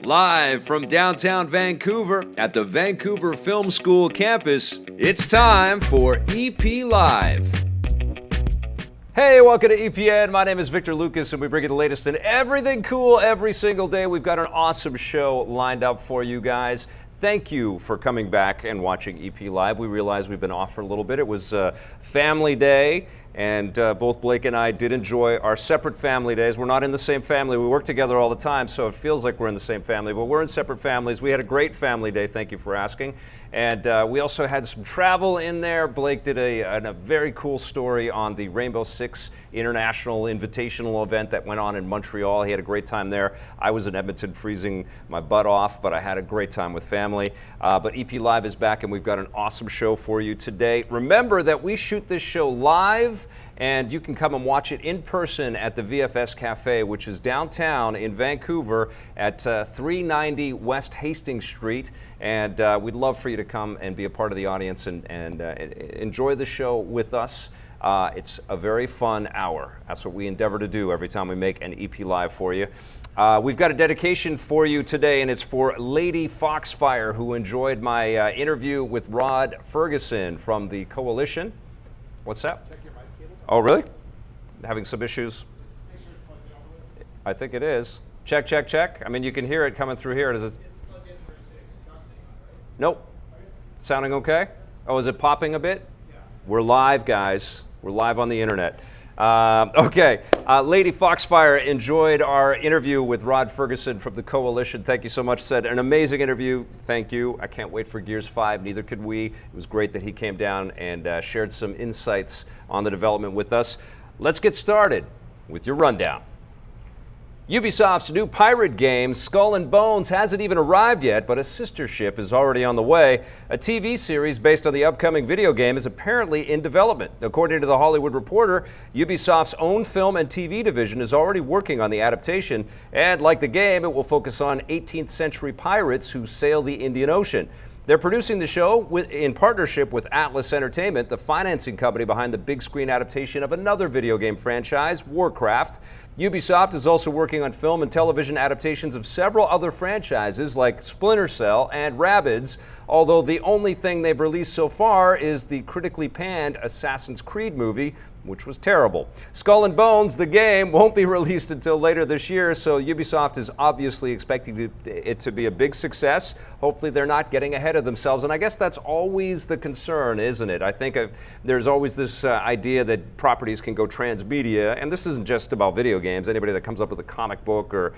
Live from downtown Vancouver at the Vancouver Film School campus, it's time for EP Live. Hey, welcome to EPN. My name is Victor Lucas, and we bring you the latest in everything cool every single day. We've got an awesome show lined up for you guys. Thank you for coming back and watching EP Live. We realize we've been off for a little bit. It was Family Day, and both Blake and I did enjoy our separate family days. We're not in the same family. We work together all the time, so it feels like we're in the same family, but we're in separate families. We had a great family day. Thank you for asking. And we also had some travel in there. Blake did a very cool story on the Rainbow Six International Invitational event that went on in Montreal. He had a great time there. I was in Edmonton freezing my butt off, but I had a great time with family. But EP Live is back, and we've got an awesome show for you today. Remember that we shoot this show live, and you can come and watch it in person at the VFS Cafe, which is downtown in Vancouver at 390 West Hastings Street. And we'd love for you to come and be a part of the audience and enjoy the show with us. It's a very fun hour. That's what we endeavor to do every time we make an EP Live for you. We've got a dedication for you today, and it's for Lady Foxfire, who enjoyed my interview with Rod Ferguson from the Coalition. What's that? Check your mic cable. Oh, really? Having some issues? Make sure it's plugged in all the way. I think it is. Check, check, check. I mean, you can hear it coming through here. Does it? It's plugged in for a sec. It's not saying on, right? Nope. Okay. Sounding okay? Oh, is it popping a bit? Yeah. We're live, guys. We're live on the internet. Okay, Lady Foxfire enjoyed our interview with Rod Ferguson from the Coalition. Thank you so much. Said an amazing interview. Thank you. I can't wait for Gears 5. Neither could we. It was great that he came down and shared some insights on the development with us. Let's get started with your rundown. Ubisoft's new pirate game, Skull and Bones, hasn't even arrived yet, but a sister ship is already on the way. A TV series based on the upcoming video game is apparently in development. According to The Hollywood Reporter, Ubisoft's own film and TV division is already working on the adaptation, and like the game, it will focus on 18th century pirates who sail the Indian Ocean. They're producing the show in partnership with Atlas Entertainment, the financing company behind the big screen adaptation of another video game franchise, Warcraft. Ubisoft is also working on film and television adaptations of several other franchises like Splinter Cell and Rabbids, although the only thing they've released so far is the critically panned Assassin's Creed movie, which was terrible. Skull and Bones, the game, won't be released until later this year, so Ubisoft is obviously expecting it to be a big success. Hopefully they're not getting ahead of themselves, and I guess that's always the concern, isn't it? I think there's always this idea that properties can go transmedia, and this isn't just about video games. Anybody that comes up with a comic book or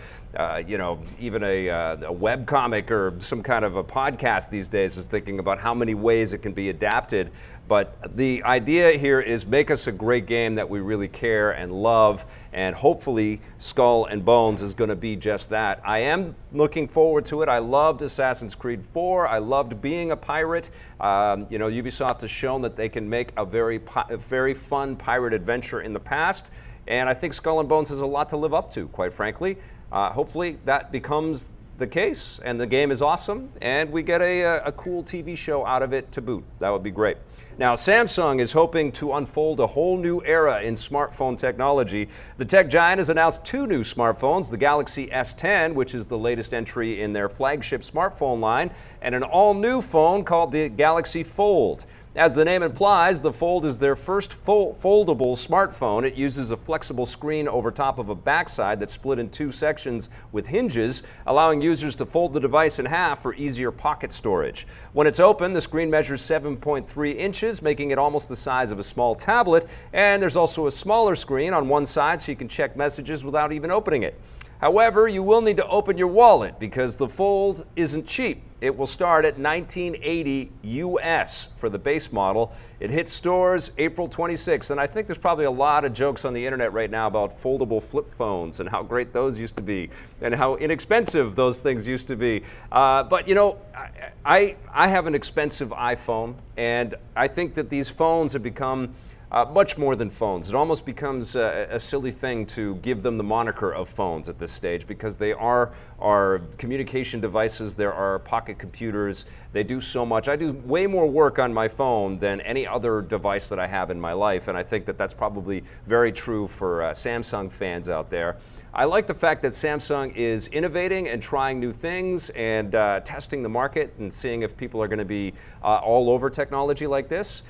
even a web comic or some kind of a podcast these days is thinking about how many ways it can be adapted. But the idea here is make us a great game that we really care and love, and hopefully Skull and Bones is going to be just that. I am looking forward to it. I loved Assassin's Creed 4. I loved being a pirate. Ubisoft has shown that they can make a very fun pirate adventure in the past, and I think Skull and Bones has a lot to live up to, quite frankly. Hopefully that becomes the case, and the game is awesome, and we get a cool TV show out of it to boot. That would be great. Now, Samsung is hoping to unfold a whole new era in smartphone technology. The tech giant has announced two new smartphones, the Galaxy S10, which is the latest entry in their flagship smartphone line, and an all-new phone called the Galaxy Fold. As the name implies, the Fold is their first foldable smartphone. It uses a flexible screen over top of a backside that's split in two sections with hinges, allowing users to fold the device in half for easier pocket storage. When it's open, the screen measures 7.3 inches, making it almost the size of a small tablet, and there's also a smaller screen on one side so you can check messages without even opening it. However, you will need to open your wallet because the Fold isn't cheap. It will start at $1980 US for the base model. It hits stores April 26th, and I think there's probably a lot of jokes on the internet right now about foldable flip phones and how great those used to be and how inexpensive those things used to be. But I have an expensive iPhone, and I think that these phones have become much more than phones. It almost becomes a silly thing to give them the moniker of phones at this stage, because they are our communication devices, there are pocket computers, they do so much. I do way more work on my phone than any other device that I have in my life, and I think that that's probably very true for Samsung fans out there. I like the fact that Samsung is innovating and trying new things and testing the market and seeing if people are going to be all over technology like this,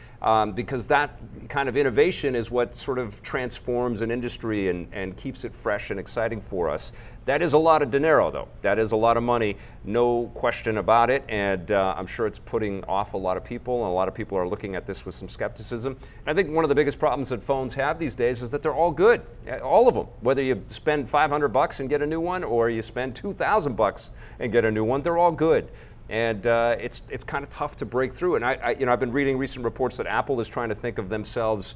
because that kind of innovation is what sort of transforms an industry and keeps it fresh and exciting for us. That is a lot of dinero, though. That is a lot of money, no question about it, and I'm sure it's putting off a lot of people, and a lot of people are looking at this with some skepticism. And I think one of the biggest problems that phones have these days is that they're all good, all of them. Whether you spend $500 and get a new one, or you spend $2,000 and get a new one, they're all good. And it's kind of tough to break through. And I've been reading recent reports that Apple is trying to think of themselves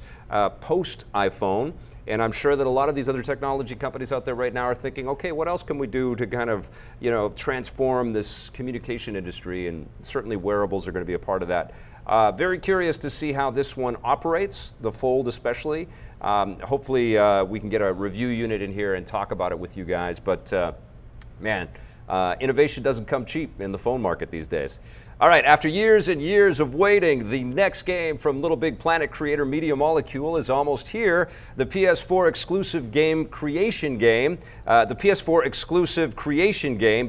post iPhone. And I'm sure that a lot of these other technology companies out there right now are thinking, okay, what else can we do to kind of, transform this communication industry? And certainly wearables are going to be a part of that. Very curious to see how this one operates, the Fold especially. Hopefully we can get a review unit in here and talk about it with you guys. But man, innovation doesn't come cheap in the phone market these days. All right, after years and years of waiting, the next game from Little Big Planet creator Media Molecule is almost here. The PS4 exclusive creation game,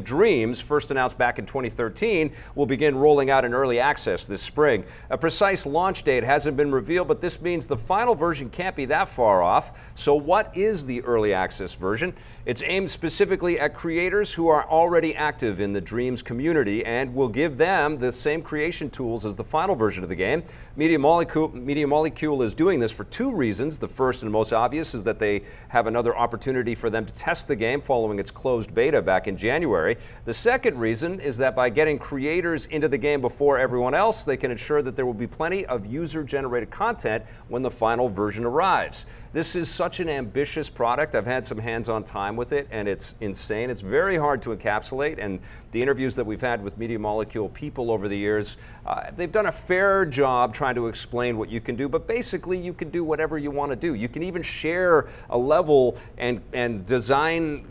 Dreams, first announced back in 2013, will begin rolling out in early access this spring. A precise launch date hasn't been revealed, but this means the final version can't be that far off. So what is the early access version? It's aimed specifically at creators who are already active in the Dreams community and will give them the same creation tools as the final version of the game. Media Molecule is doing this for two reasons. The first and most obvious is that they have another opportunity for them to test the game following its closed beta back in January. The second reason is that by getting creators into the game before everyone else, they can ensure that there will be plenty of user-generated content when the final version arrives. This is such an ambitious product. I've had some hands-on time with it, and it's insane. It's very hard to encapsulate, and the interviews that we've had with Media Molecule people over the years, they've done a fair job trying to explain what you can do, but basically you can do whatever you want to do. You can even share a level and design,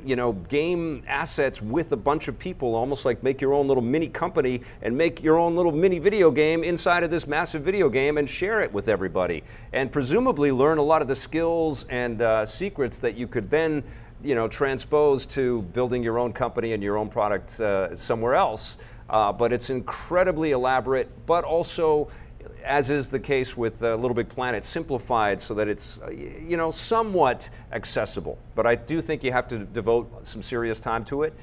game assets with a bunch of people, almost like make your own little mini company and make your own little mini video game inside of this massive video game and share it with everybody. And presumably learn a lot of the skills and secrets that you could then transpose to building your own company and your own product somewhere else. But it's incredibly elaborate, but also, as is the case with Little Big Planet, simplified so that it's somewhat accessible. But I do think you have to devote some serious time to it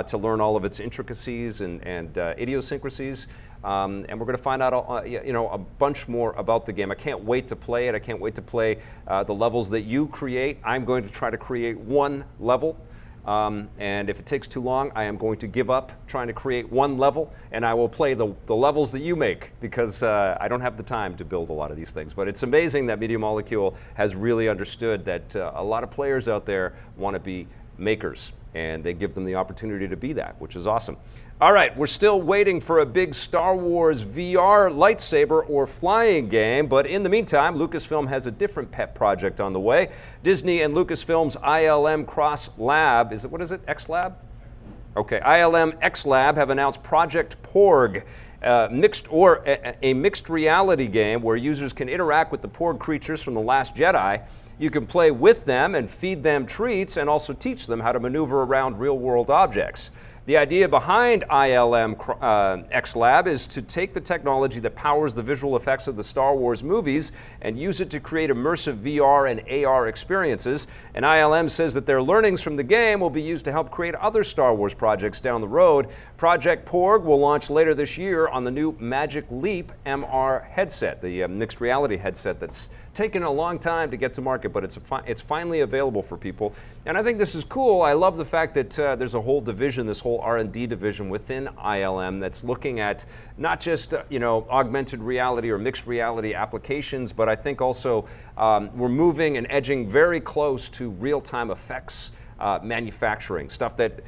to learn all of its intricacies and idiosyncrasies. And we're going to find out a bunch more about the game. I can't wait to play it. I can't wait to play the levels that you create. I'm going to try to create one level. And if it takes too long, I am going to give up trying to create one level, and I will play the levels that you make, because I don't have the time to build a lot of these things. But it's amazing that Media Molecule has really understood that a lot of players out there want to be makers, and they give them the opportunity to be that, which is awesome. All right, we're still waiting for a big Star Wars VR lightsaber or flying game, but in the meantime, Lucasfilm has a different pet project on the way. Disney and Lucasfilm's ILM Cross Lab, what is it, X Lab? Okay, ILM X Lab have announced Project Porg, a mixed reality game where users can interact with the Porg creatures from The Last Jedi. You can play with them and feed them treats and also teach them how to maneuver around real-world objects. The idea behind ILM X Lab is to take the technology that powers the visual effects of the Star Wars movies and use it to create immersive VR and AR experiences. And ILM says that their learnings from the game will be used to help create other Star Wars projects down the road. Project Porg will launch later this year on the new Magic Leap MR headset, the mixed reality headset that's taken a long time to get to market, but it's finally available for people. And I think this is cool. I love the fact that there's a whole division, this whole R&D division within ILM that's looking at not just augmented reality or mixed reality applications, but I think also we're moving and edging very close to real-time effects manufacturing, stuff that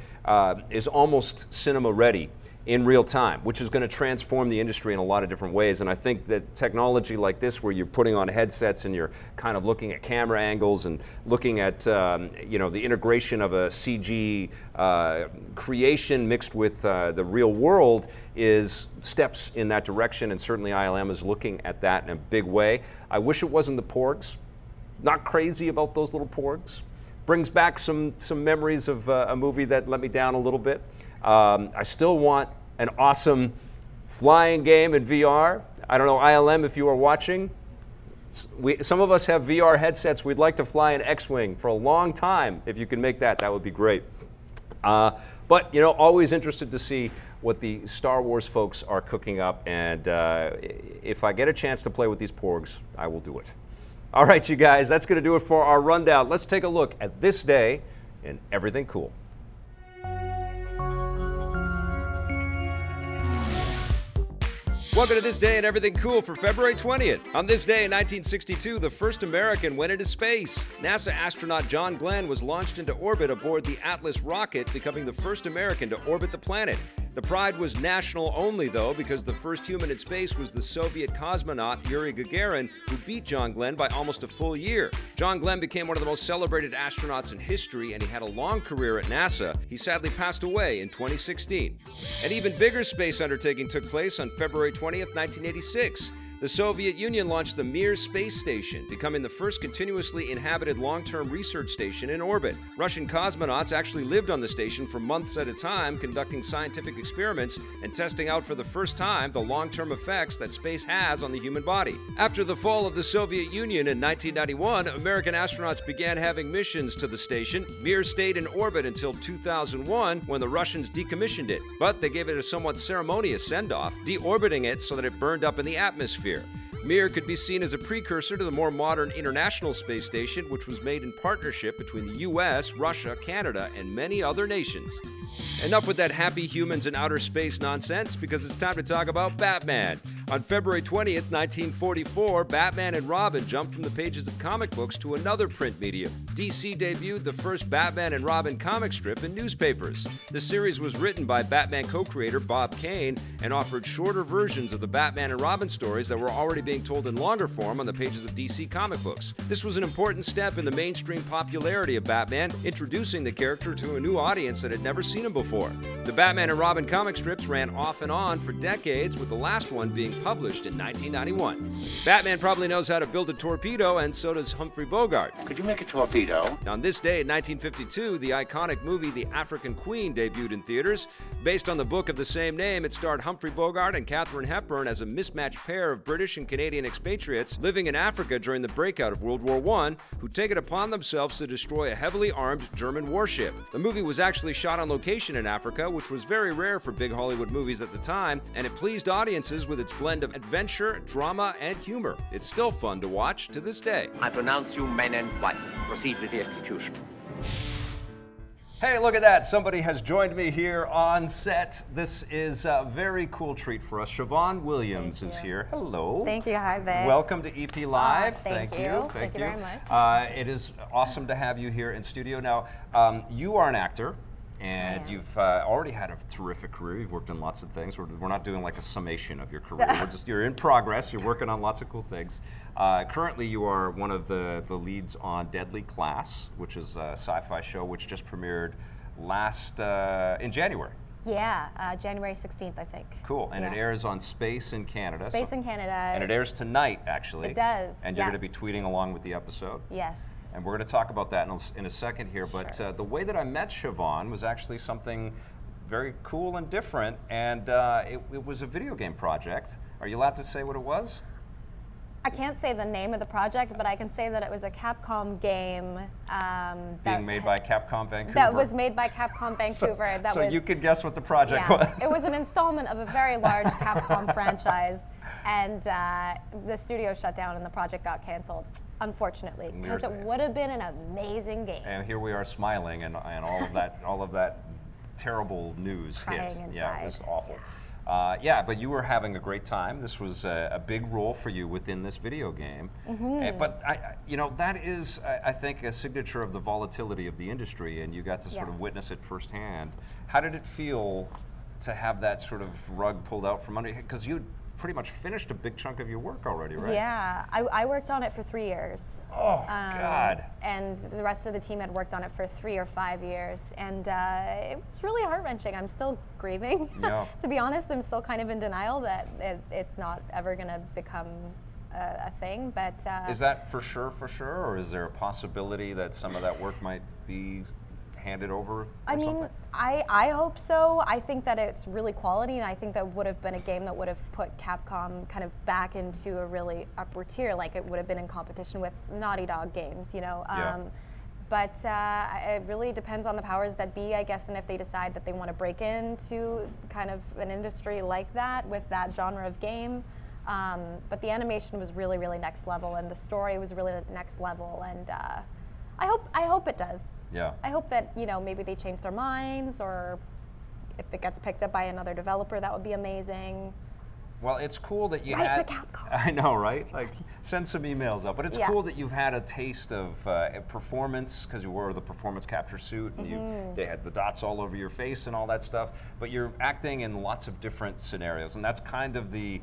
is almost cinema ready in real time, which is going to transform the industry in a lot of different ways. And I think that technology like this, where you're putting on headsets and you're kind of looking at camera angles and looking at the integration of a CG creation mixed with the real world, is steps in that direction. And certainly ILM is looking at that in a big way. I wish it wasn't the porgs. Not crazy about those little porgs. Brings back some memories of a movie that let me down a little bit. I still want an awesome flying game in VR. I don't know, ILM, if you are watching, some of us have VR headsets. We'd like to fly an X-Wing for a long time. If you can make that, that would be great. But, always interested to see what the Star Wars folks are cooking up. And if I get a chance to play with these porgs, I will do it. All right, you guys, that's going to do it for our rundown. Let's take a look at this day in Everything Cool. Welcome to This Day in Everything Cool for February 20th. On this day in 1962, the first American went into space. NASA astronaut John Glenn was launched into orbit aboard the Atlas rocket, becoming the first American to orbit the planet. The pride was national only, though, because the first human in space was the Soviet cosmonaut Yuri Gagarin, who beat John Glenn by almost a full year. John Glenn became one of the most celebrated astronauts in history, and he had a long career at NASA. He sadly passed away in 2016. An even bigger space undertaking took place on February 20th, 1986. The Soviet Union launched the Mir space station, becoming the first continuously inhabited long-term research station in orbit. Russian cosmonauts actually lived on the station for months at a time, conducting scientific experiments and testing out for the first time the long-term effects that space has on the human body. After the fall of the Soviet Union in 1991, American astronauts began having missions to the station. Mir stayed in orbit until 2001, when the Russians decommissioned it. But they gave it a somewhat ceremonious send-off, deorbiting it so that it burned up in the atmosphere. Mir could be seen as a precursor to the more modern International Space Station, which was made in partnership between the US, Russia, Canada, and many other nations. Enough with that happy humans in outer space nonsense, because it's time to talk about Batman. On February 20th, 1944, Batman and Robin jumped from the pages of comic books to another print medium. DC debuted the first Batman and Robin comic strip in newspapers. The series was written by Batman co-creator Bob Kane and offered shorter versions of the Batman and Robin stories that were already being told in longer form on the pages of DC comic books. This was an important step in the mainstream popularity of Batman, introducing the character to a new audience that had never seen him before. The Batman and Robin comic strips ran off and on for decades, with the last one being published in 1991. Batman probably knows how to build a torpedo, and so does Humphrey Bogart. Could you make a torpedo? On this day in 1952, the iconic movie The African Queen debuted in theaters. Based on the book of the same name, it starred Humphrey Bogart and Katharine Hepburn as a mismatched pair of British and Canadian expatriates living in Africa during the breakout of World War I, who take it upon themselves to destroy a heavily armed German warship. The movie was actually shot on location in Africa, which was very rare for big Hollywood movies at the time, and it pleased audiences with its blend of adventure, drama, and humor. It's still fun to watch to this day. I pronounce you man and wife. Proceed with the execution. Hey, look at that. Somebody has joined me here on set. This is a very cool treat for us. Siobhan Williams is here. Hello. Thank you. Hi, Vic. Welcome to EP Live. Thank you. Thank you very much. It is awesome to have you here in studio. Now, you are an actor. And you've already had a terrific career. You've worked on lots of things. We're not doing like a summation of your career. You're in progress. You're working on lots of cool things. Currently, you are one of the leads on Deadly Class, which is a sci-fi show which just premiered in January. Yeah, January 16th, I think. Cool, and it airs on Space in Canada. Space in Canada. And it airs tonight, actually. It does, And you're going to be tweeting along with the episode. Yes. And we're going to talk about that in a second here. But Sure. The way that I met Siobhan was actually something very cool and different. And it was a video game project. Are you allowed to say what it was? I can't say the name of the project, but I can say that it was a Capcom game. Being made by Capcom Vancouver. That was made by Capcom Vancouver. So you could guess what the project yeah, was. It was an installment of a very large Capcom franchise, and the studio shut down and the project got canceled, unfortunately, because it would have been an amazing game. And here we are smiling, and all of that terrible news Crying hit. inside. Yeah, it was awful. Yeah, but you were having a great time. This was a big role for you within this video game. But that is, I think, a signature of the volatility of the industry, and you got to sort of witness it firsthand. How did it feel to have that sort of rug pulled out from under you? Because you pretty much finished a big chunk of your work already, right? Yeah, I worked on it for 3 years. Oh, God. And the rest of the team had worked on it for 3 or 5 years. And it was really heart-wrenching. I'm still grieving. Yeah. To be honest, I'm still kind of in denial that it's not ever going to become a thing. But is that for sure, or is there a possibility that some of that work might be handed over or I mean, something? I hope so. I think that it's really quality, and I think that would have been a game that would have put Capcom kind of back into a really upward tier, like it would have been in competition with Naughty Dog games, Yeah. But it really depends on the powers that be, I guess, and if they decide that they want to break into kind of an industry like that with that genre of game. But the animation was really, really next level, and the story was really next level, and I hope it does. Yeah. I hope that, maybe they change their minds, or if it gets picked up by another developer, that would be amazing. Well, it's cool that you Right had. to Capcom. I know, right? Like, send some emails up. But it's Yeah. cool that you've had a taste of performance, because you wore the performance capture suit, and they had the dots all over your face and all that stuff. But you're acting in lots of different scenarios, and that's kind of the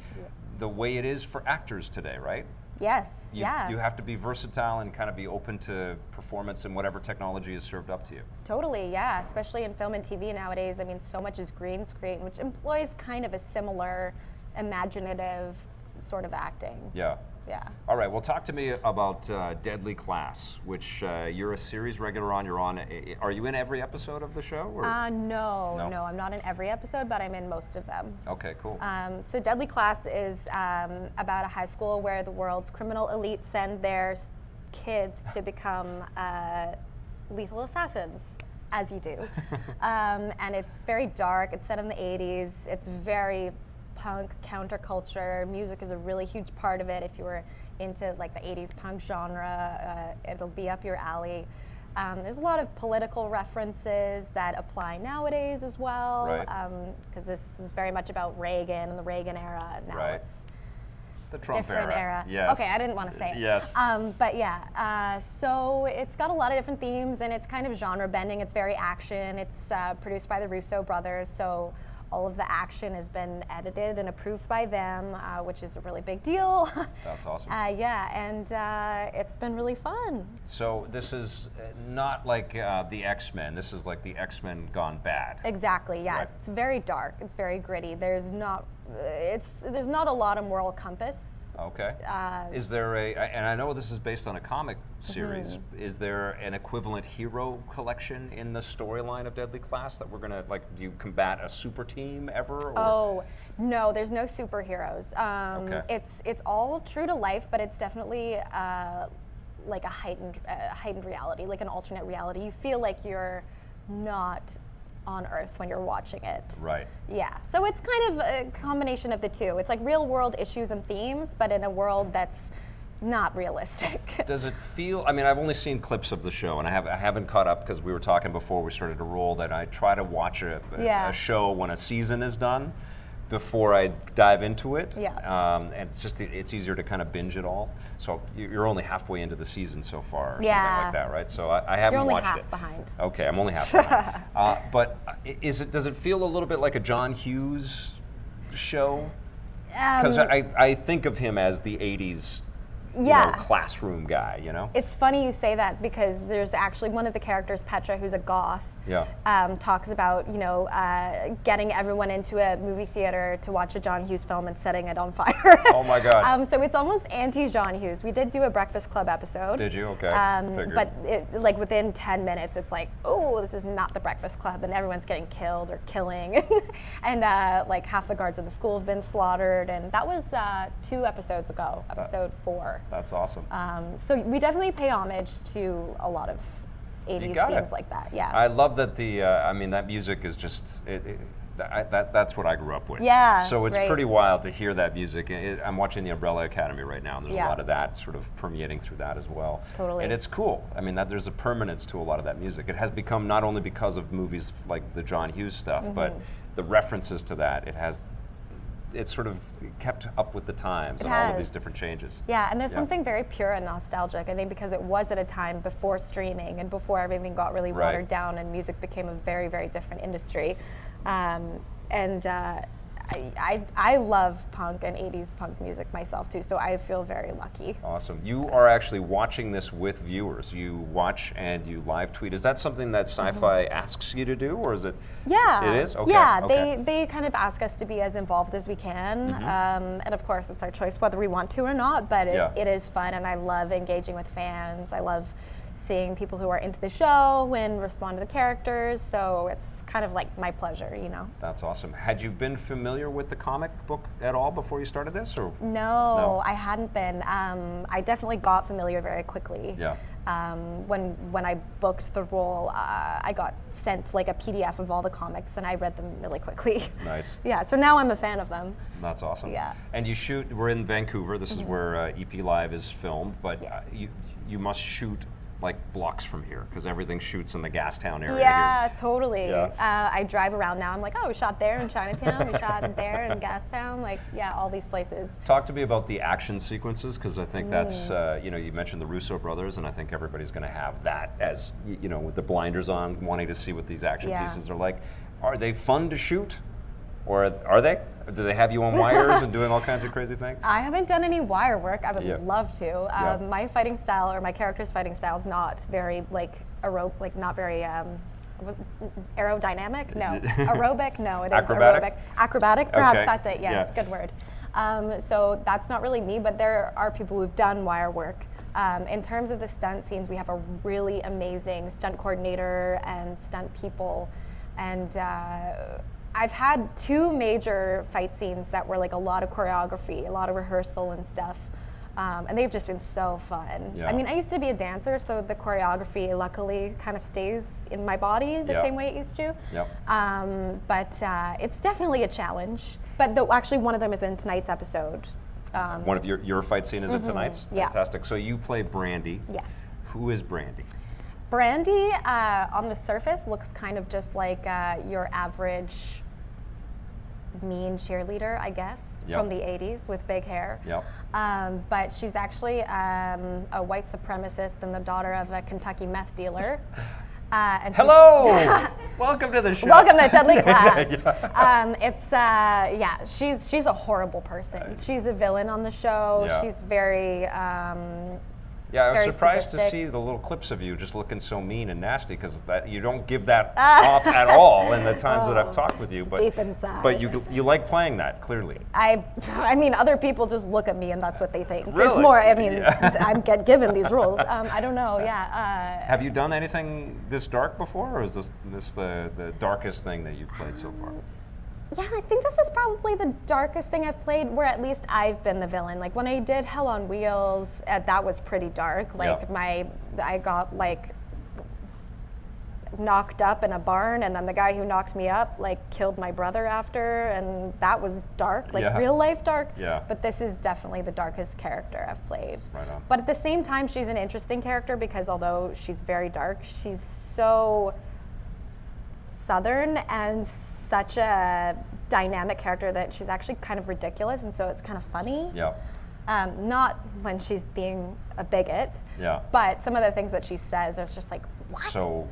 way it is for actors today, right? Yes, You have to be versatile and kind of be open to performance and whatever technology is served up to you. Totally, yeah. Especially in film and TV nowadays. I mean, so much is green screen, which employs kind of a similar imaginative sort of acting. Yeah. Yeah. All right, well, talk to me about Deadly Class, which you're a series regular on. You're on. Are you in every episode of the show? Or? No, I'm not in every episode, but I'm in most of them. Okay, cool. So Deadly Class is about a high school where the world's criminal elite send their kids to become lethal assassins, as you do. And it's very dark. It's set in the 80s. It's very punk, counterculture. Music is a really huge part of it. If you were into like the 80s punk genre, it'll be up your alley. There's a lot of political references that apply nowadays as well, because this is very much about Reagan and the Reagan era. Now it's the Trump different era. Yes. Okay, I didn't want to say it. Yes. But yeah, so it's got a lot of different themes, and it's kind of genre bending. It's very action. It's produced by the Russo brothers, so all of the action has been edited and approved by them, which is a really big deal. That's awesome. Yeah, and it's been really fun. So this is not like the X-Men. This is like the X-Men gone bad. Exactly. Yeah, Right. It's very dark. It's very gritty. There's not a lot of moral compass. Okay. Is there and I know this is based on a comic series, is there an equivalent hero collection in the storyline of Deadly Class that we're gonna, do you combat a super team ever? Or? Oh, no, there's no superheroes. Okay. It's all true to life, but it's definitely like a heightened reality, like an alternate reality. You feel like you're not on Earth when you're watching it. Right. Yeah, so it's kind of a combination of the two. It's like real world issues and themes, but in a world that's not realistic. Does it feel, I've only seen clips of the show, and I haven't caught up, because we were talking before we started to roll that I try to watch a show when a season is done before I dive into it. Yeah. And it's easier to kind of binge it all. So you're only halfway into the season so far, or something Yeah. like that, right? So I haven't You're only watched half it. behind. Okay, I'm only half behind. But does it feel a little bit like a John Hughes show? Because I think of him as the 80s classroom guy, It's funny you say that, because there's actually one of the characters, Petra, who's a goth, talks about, getting everyone into a movie theater to watch a John Hughes film and setting it on fire. Oh my God. So it's almost anti-John Hughes. We did do a Breakfast Club episode. Did you? Okay. Figured. But within 10 minutes, it's like, oh, this is not the Breakfast Club, and everyone's getting killed or killing. And half the guards of the school have been slaughtered, and that was 2 episodes ago, episode 4. That's awesome. So we definitely pay homage to a lot of 80s themes like that. Yeah. I love that that music is just that's what I grew up with. Yeah. So it's right. pretty wild to hear that music. I'm watching the Umbrella Academy right now, and there's Yeah. a lot of that sort of permeating through that as well. Totally. And it's cool. That there's a permanence to a lot of that music. It has become, not only because of movies like the John Hughes stuff, but the references to that. It has it's sort of kept up with the times It and all of these has. different changes. Yeah, and there's Yeah. something very pure and nostalgic, I think, because it was at a time before streaming and before everything got really Right. watered down and music became a very, very different industry. And I love punk and 80s punk music myself too, so I feel very lucky. Awesome. You are actually watching this with viewers. You watch and you live tweet. Is that something that Sci-Fi asks you to do, or is it? Yeah. It is? Okay. Yeah, okay. they kind of ask us to be as involved as we can. And of course, it's our choice whether we want to or not, but Yeah. it is fun, and I love engaging with fans. I love seeing people who are into the show and respond to the characters, so it's kind of like my pleasure, you know? That's awesome. Had you been familiar with the comic book at all before you started this, or? No, I hadn't been. I definitely got familiar very quickly. Yeah. When I booked the role, I got sent like a PDF of all the comics, and I read them really quickly. Nice. Yeah, so now I'm a fan of them. That's awesome. Yeah. And you shoot. We're in Vancouver. This is where EP Live is filmed, but Yeah. you must shoot like blocks from here because everything shoots in the Gastown area. Yeah, Here. totally. Yeah. I drive around now. I'm like, oh, we shot there in Chinatown. We shot there in Gastown. Like, yeah, all these places. Talk to me about the action sequences because I think that's you mentioned the Russo brothers, and I think everybody's going to have that as with the blinders on, wanting to see what these action Yeah. pieces are like. Are they fun to shoot, or are they? Do they have you on wires and doing all kinds of crazy things? I haven't done any wire work. I would Yeah. love to. Yeah. My fighting style, or my character's fighting style, is not very not very aerodynamic. No, aerobic. No, it is Acrobatic? aerobic. Acrobatic, perhaps Okay. that's it. Yes, Yeah. good word. So that's not really me, but there are people who've done wire work. In terms of the stunt scenes, we have a really amazing stunt coordinator and stunt people, and I've had 2 major fight scenes that were like a lot of choreography, a lot of rehearsal and stuff, and they've just been so fun. Yeah. I mean, I used to be a dancer, so the choreography luckily kind of stays in my body the Yeah. same way it used to. Yep. But it's definitely a challenge. But actually, one of them is in tonight's episode. One of your fight scene is in tonight's? Yeah. Fantastic. So you play Brandy. Yes. Who is Brandy? Brandy, on the surface, looks kind of just like your average mean cheerleader, I guess, Yep. from the 80s with big hair. Yep. But she's actually a white supremacist and the daughter of a Kentucky meth dealer. And she's- Hello! Welcome to the show. Welcome to Deadly Class. Yeah. She's a horrible person. She's a villain on the show. Yeah. She's very Yeah, I was very surprised to sadistic. see the little clips of you just looking so mean and nasty because you don't give that off at all in the times that I've talked with you. But deep inside. But you like playing that clearly. I mean, other people just look at me and that's what they think. It's Really? more, I mean, Yeah. I'm given these rules. I don't know, yeah. Have you done anything this dark before, or is this the darkest thing that you've played so far? Yeah, I think this is probably the darkest thing I've played where at least I've been the villain. Like when I did Hell on Wheels, that was pretty dark. Like Yeah. I got like knocked up in a barn, and then the guy who knocked me up like killed my brother after, and that was dark, like Yeah. real life dark. Yeah. But this is definitely the darkest character I've played. Right on. But at the same time, she's an interesting character because although she's very dark, she's so southern and such a dynamic character that she's actually kind of ridiculous, and so it's kind of funny. Yeah. Not when she's being a bigot, Yeah. but some of the things that she says, it's just like, what? So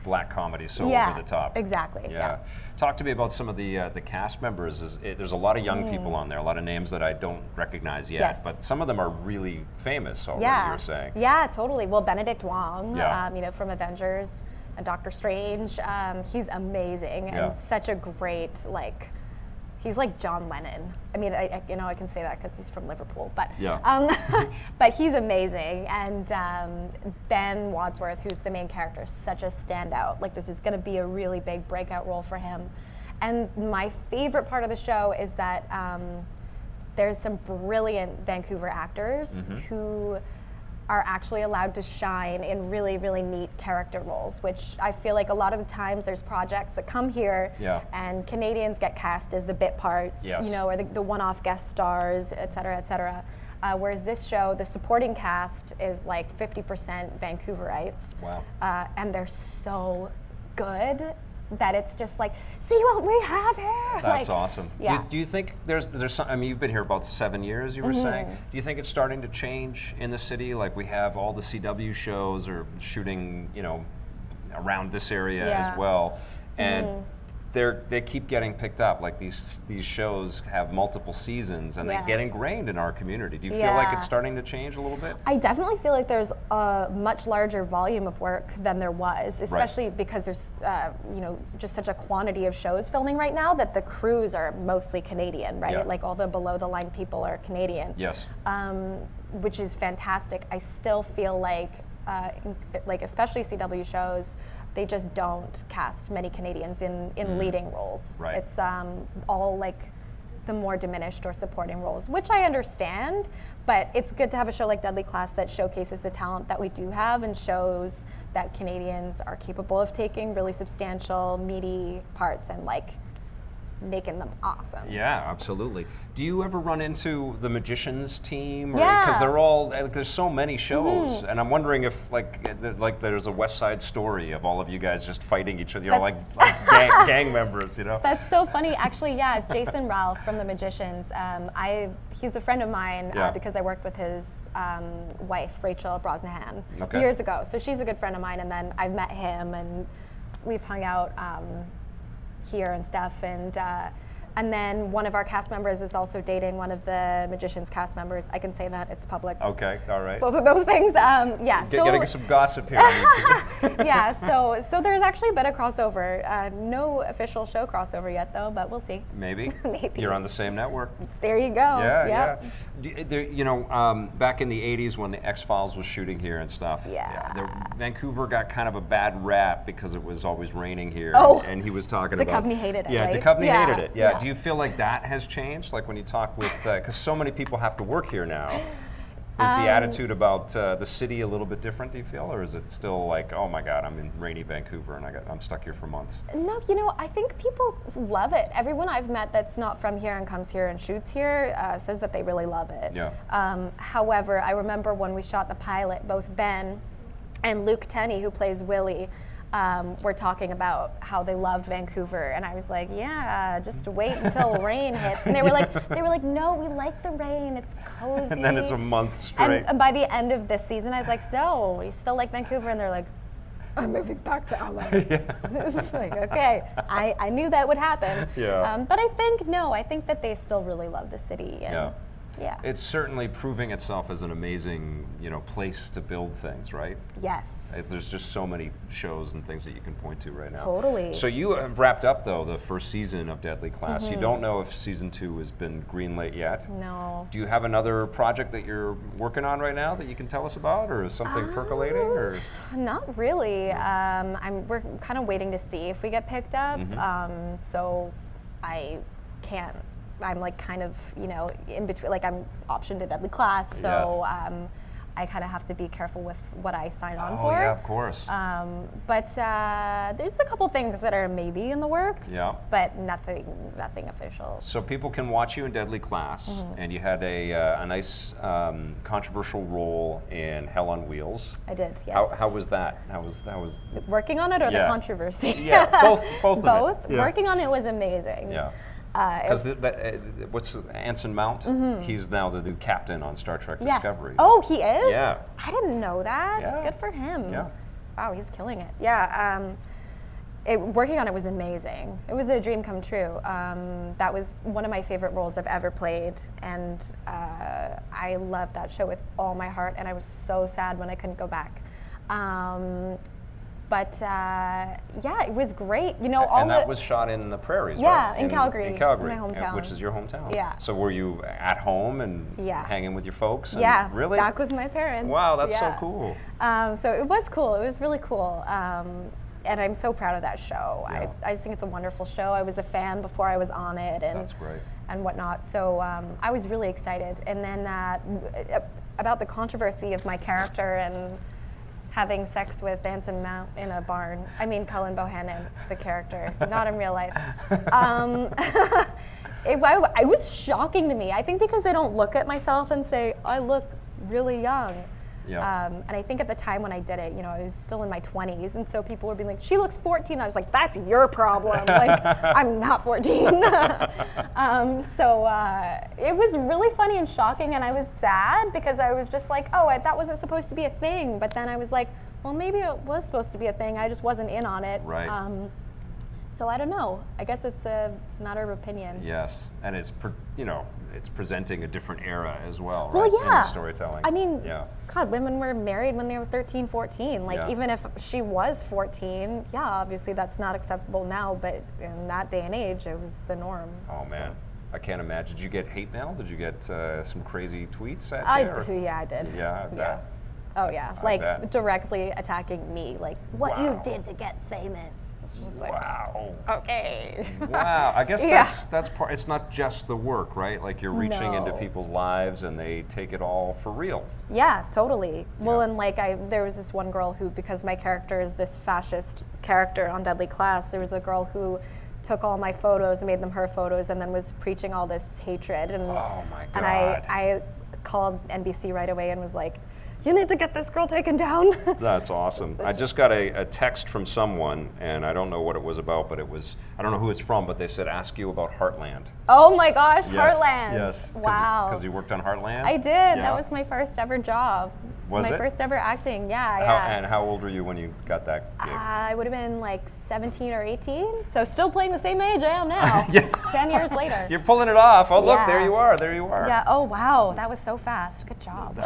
black comedy, so Yeah, over the top. exactly, yeah. Talk to me about some of the cast members. There's a lot of young people on there, a lot of names that I don't recognize yet, Yes. but some of them are really famous already. Yeah, You're saying. yeah, totally. Well, Benedict Wong, Yeah. from Avengers and Doctor Strange, he's amazing Yeah. and such a great he's like John Lennon. I mean, I can say that because he's from Liverpool, but Yeah. but he's amazing. And Ben Wadsworth, who's the main character, is such a standout. Like this is going to be a really big breakout role for him. And my favorite part of the show is that there's some brilliant Vancouver actors who are actually allowed to shine in really, really neat character roles, which I feel like a lot of the times there's projects that come here and Canadians get cast as the bit parts, Yes. or the one-off guest stars, et cetera, et cetera. Whereas this show, the supporting cast is like 50% Vancouverites. Wow. And they're so good. that it's just like, see what we have here. That's like, awesome. Yeah. Do you think there's some, I mean, you've been here about 7 years, you were Mm-hmm. saying. Do you think it's starting to change in the city? Like we have all the CW shows are shooting, you know, around this area as Yeah. well. And they keep getting picked up. Like these shows have multiple seasons and Yeah. they get ingrained in our community. Do you feel like Yeah. it's starting to change a little bit? I definitely feel like there's a much larger volume of work than there was, especially because there's, you know, just such a quantity of shows filming right now that the crews are mostly Canadian, right? Yeah. Like all the below the line people are Canadian. Yes. Which is fantastic. I still feel like especially CW shows, they just don't cast many Canadians in leading roles. Right. It's all like the more diminished or supporting roles, which I understand, but it's good to have a show like Deadly Class that showcases the talent that we do have and shows that Canadians are capable of taking really substantial, meaty parts and like making them awesome. Yeah, absolutely. Do you ever run into the Magicians team? Yeah. Because they're all, there's so many shows, and I'm wondering if like there's a West Side Story of all of you guys just fighting each other, you know, like gang members, you know? That's so funny. Actually, yeah, Jason Ralph from the Magicians, he's a friend of mine Yeah. because I worked with his wife, Rachel Brosnahan, Okay. years ago. So she's a good friend of mine, and then I've met him, and we've hung out here and stuff, and then one of our cast members is also dating one of the Magicians cast members. I can say that, it's public. Okay, all right. Both of those things, yeah. Getting some gossip here. Yeah, so there's actually a bit of crossover. No official show crossover yet, though, but we'll see. Maybe. Maybe. You're on the same network. There you go. Yeah, Yep. yeah. You know, back in the 80s when the X-Files was shooting here and stuff, Vancouver got kind of a bad rap because it was always raining here. Oh. And he was talking Duchovny about... hated it, Yeah, right? Duchovny Yeah, hated it. Yeah. yeah. Do you feel like that has changed? Like when you talk with... Because so many people have to work here now. Is the attitude about the city a little bit different, do you feel? Or is it still like, oh my God, I'm in rainy Vancouver and I'm stuck here for months? No, you know, I think people love it. Everyone I've met that's not from here and comes here and shoots here says that they really love it. Yeah. However, I remember when we shot the pilot, both Ben and Luke Tenney, who plays Willie, were talking about how they loved Vancouver, and I was like, yeah, just wait until rain hits. And they were like, no, we like the rain. It's cozy. And then it's a month straight. And by the end of this season, I was like, so you still like Vancouver? And they're like, I'm moving back to LA. It's like, okay, I knew that would happen. Yeah. But I think that they still really love the city. And, Yeah. Yeah. It's certainly proving itself as an amazing, you know, place to build things, right? Yes. There's just so many shows and things that you can point to right now. Totally. So you have wrapped up, though, the first season of Deadly Class. You don't know if season 2 has been greenlit yet. No. Do you have another project that you're working on right now that you can tell us about, or is something percolating? Or Not really. We're kind of waiting to see if we get picked up. So I can't. I'm like kind of, you know, in between. Like I'm optioned to Deadly Class, so Yes. I kind of have to be careful with what I sign on oh for. yeah, of course. But there's a couple things that are maybe in the works. Yeah. But nothing official. So people can watch you in Deadly Class, and you had a nice controversial role in Hell on Wheels. I did. Yes. How was that? How was Working on it or the Yeah. controversy? Yeah, both of it. Both. Yeah. Working on it was amazing. Yeah. Because what's Anson Mount? He's now the new captain on Star Trek Yes. Discovery. Oh, he is? Yeah. I didn't know that. Yeah. Good for him. Yeah. Wow, he's killing it. Yeah. Working on it was amazing. It was a dream come true. That was one of my favorite roles I've ever played, and I loved that show with all my heart, and I was so sad when I couldn't go back. But yeah, it was great. You know, And that was shot in the prairies, Yeah, right? in Calgary, In Calgary, my hometown. which is your hometown. Yeah. So were you at home and Yeah. hanging with your folks? And Yeah, Really? back with my parents. Wow, that's so Yeah. cool. So it was cool. It was really cool. And I'm so proud of that show. Yeah. I just think it's a wonderful show. I was a fan before I was on it, and That's great. and whatnot. So I was really excited. And then about the controversy of my character and having sex with Anson Mount in a barn. I mean, Cullen Bohannon, the character, not in real life. It was shocking to me. I think because I don't look at myself and say, I look really young. Yeah. And I think at the time when I did it, I was still in my 20s, and so people were being like, "She looks 14." I was like, "That's your problem." Like, I'm not 14. So it was really funny and shocking, and I was sad because I was just like, "Oh, that wasn't supposed to be a thing." But then I was like, "Well, maybe it was supposed to be a thing. I just wasn't in on it." Right. So I don't know. I guess it's a matter of opinion. Yes, and it's it's presenting a different era as well, Well, right? yeah. In the storytelling. I mean, yeah. God, women were married when they were 13, 14. Like, Yeah. even if she was 14, yeah, obviously that's not acceptable now, but in that day and age, it was the norm. Oh man, I can't imagine. Did you get hate mail? Did you get some crazy tweets at I you? or- did. Yeah, I bet. Oh yeah, I like bet. directly attacking me, like what you Wow. did to get famous. It's just like, Wow. okay. Wow. I guess Yeah. that's part. It's not just the work, right? Like you're reaching into No. people's lives and they take it all for real. Yeah, totally. Well, Yeah. and like there was this one girl who, because my character is this fascist character on Deadly Class, there was a girl who took all my photos and made them her photos and then was preaching all this hatred. And, Oh my and God. I called NBC right away and was like, "You need to get this girl taken down." That's awesome. I just got a text from someone, and I don't know what it was about, but I don't know who it's from, but they said, ask you about Heartland. Oh my gosh, Yes, Heartland. Yes. Wow. Because you worked on Heartland? I did. Yeah. That was my first ever job. Was my it? first ever acting. Yeah, How, yeah. and how old were you when you got that gig? I would have been like 17 or 18, so still playing the same age I am now. Yeah. 10 years later. You're pulling it off. Oh, look, Yeah. there you are. There you are. Yeah. Oh wow, that was so fast. Good job.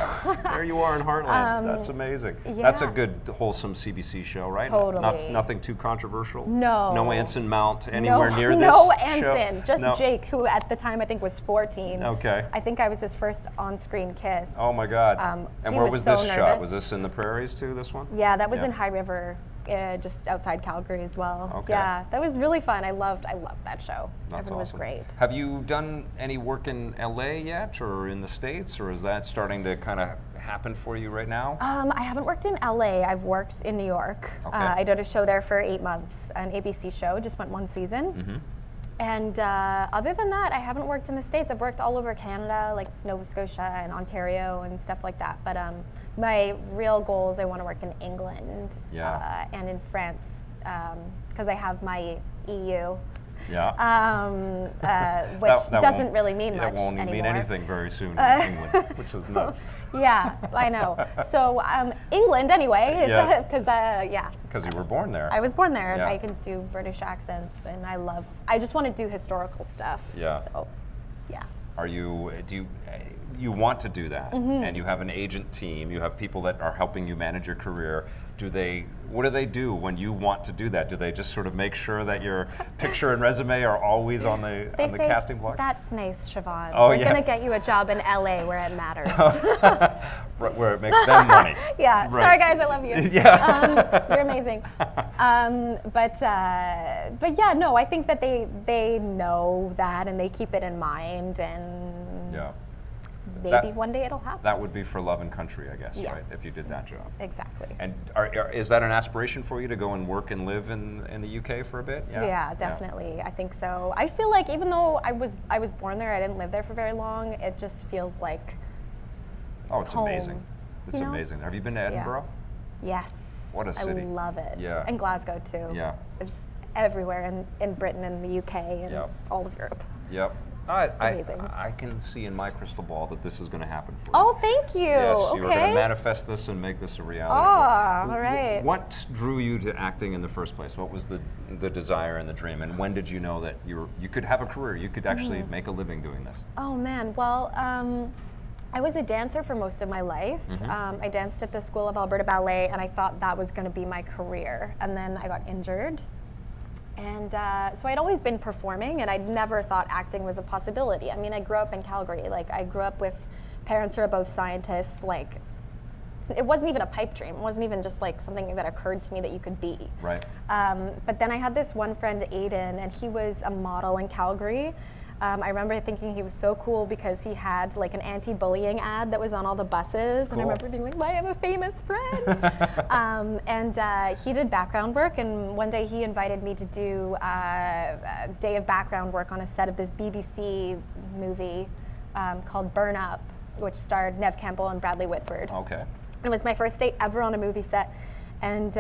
There you are in Heartland. That's amazing. That's a yeah. good, wholesome CBC show, right? Totally. Nothing too controversial. No. No Anson Mount anywhere no, near this no show. Anson, just No. Jake, who at the time I think was 14. Okay. I think I was his first on-screen kiss. Oh my God. And he where was was so this shot? nervous. Was this in the prairies too? This one? Yeah, that was Yeah. in High River, just outside Calgary as well. Okay. Yeah, that was really fun. I loved that show. That's Everyone was awesome. great. Have you done any work in LA yet, or in the States, or is that starting to kind of happen for you right now? I haven't worked in LA. I've worked in New York. Okay. I did a show there for 8 months, an ABC show. Just went one season. Mm-hmm. And other than that, I haven't worked in the States. I've worked all over Canada, like Nova Scotia and Ontario and stuff like that. But my real goal is I want to work in England Yeah. and in France because I have my EU. Yeah. Which That doesn't won't- really mean much That won't anymore. mean anything very soon in England, which is nuts. Yeah, I know. So England anyway, Yes. because yeah, Because you were born there. I was born there, and Yeah. I can do British accents, and I just want to do historical stuff. Yeah. So, yeah. You want to do that, Mm-hmm. and you have an agent team, you have people that are helping you manage your career. What do they do when you want to do that? Do they just sort of make sure that your picture and resume are always on the They say, casting block? "That's nice, Siobhan. Oh, We're yeah. gonna get you a job in LA where it matters." Right, where it makes them money. Yeah. Right. Sorry, guys. I love you. Yeah. You're amazing. But yeah, no. I think that they know that and they keep it in mind, and Yeah. maybe one day it'll happen. That would be for love and country, I guess, Yes. right? If you did that job. Exactly. And is that an aspiration for you to go and work and live in the UK for a bit? Yeah, definitely. I think so. I feel like even though I was born there, I didn't live there for very long. It just feels like Oh, it's home, amazing. It's you know? amazing. Have you been to Edinburgh? yes. What a city. I love it. Yeah. And Glasgow too. Yeah. It's everywhere in Britain and the UK and Yep. all of Europe. Yep. amazing. I can see in my crystal ball that this is going to happen for you. Oh, thank you. Yes, you are going Okay. to manifest this and make this a reality. Oh, all right. What drew you to acting in the first place? What was the desire and the dream? And when did you know that you could have a career? You could actually Mm-hmm. make a living doing this? Oh man, well, I was a dancer for most of my life. Mm-hmm. I danced at the School of Alberta Ballet, and I thought that was going to be my career. And then I got injured. And so I'd always been performing, and I'd never thought acting was a possibility. I mean, I grew up in Calgary. Like, I grew up with parents who are both scientists. Like, it wasn't even a pipe dream. It wasn't even just like something that occurred to me that you could be. Right. But then I had this one friend, Aiden, and he was a model in Calgary. I remember thinking he was so cool because he had like an anti-bullying ad that was on all the buses. And I remember being like, I have a famous friend. And he did background work, and one day he invited me to do a day of background work on a set of this BBC movie called Burn Up, which starred Nev Campbell and Bradley Whitford. Okay. It was my first date ever on a movie set. And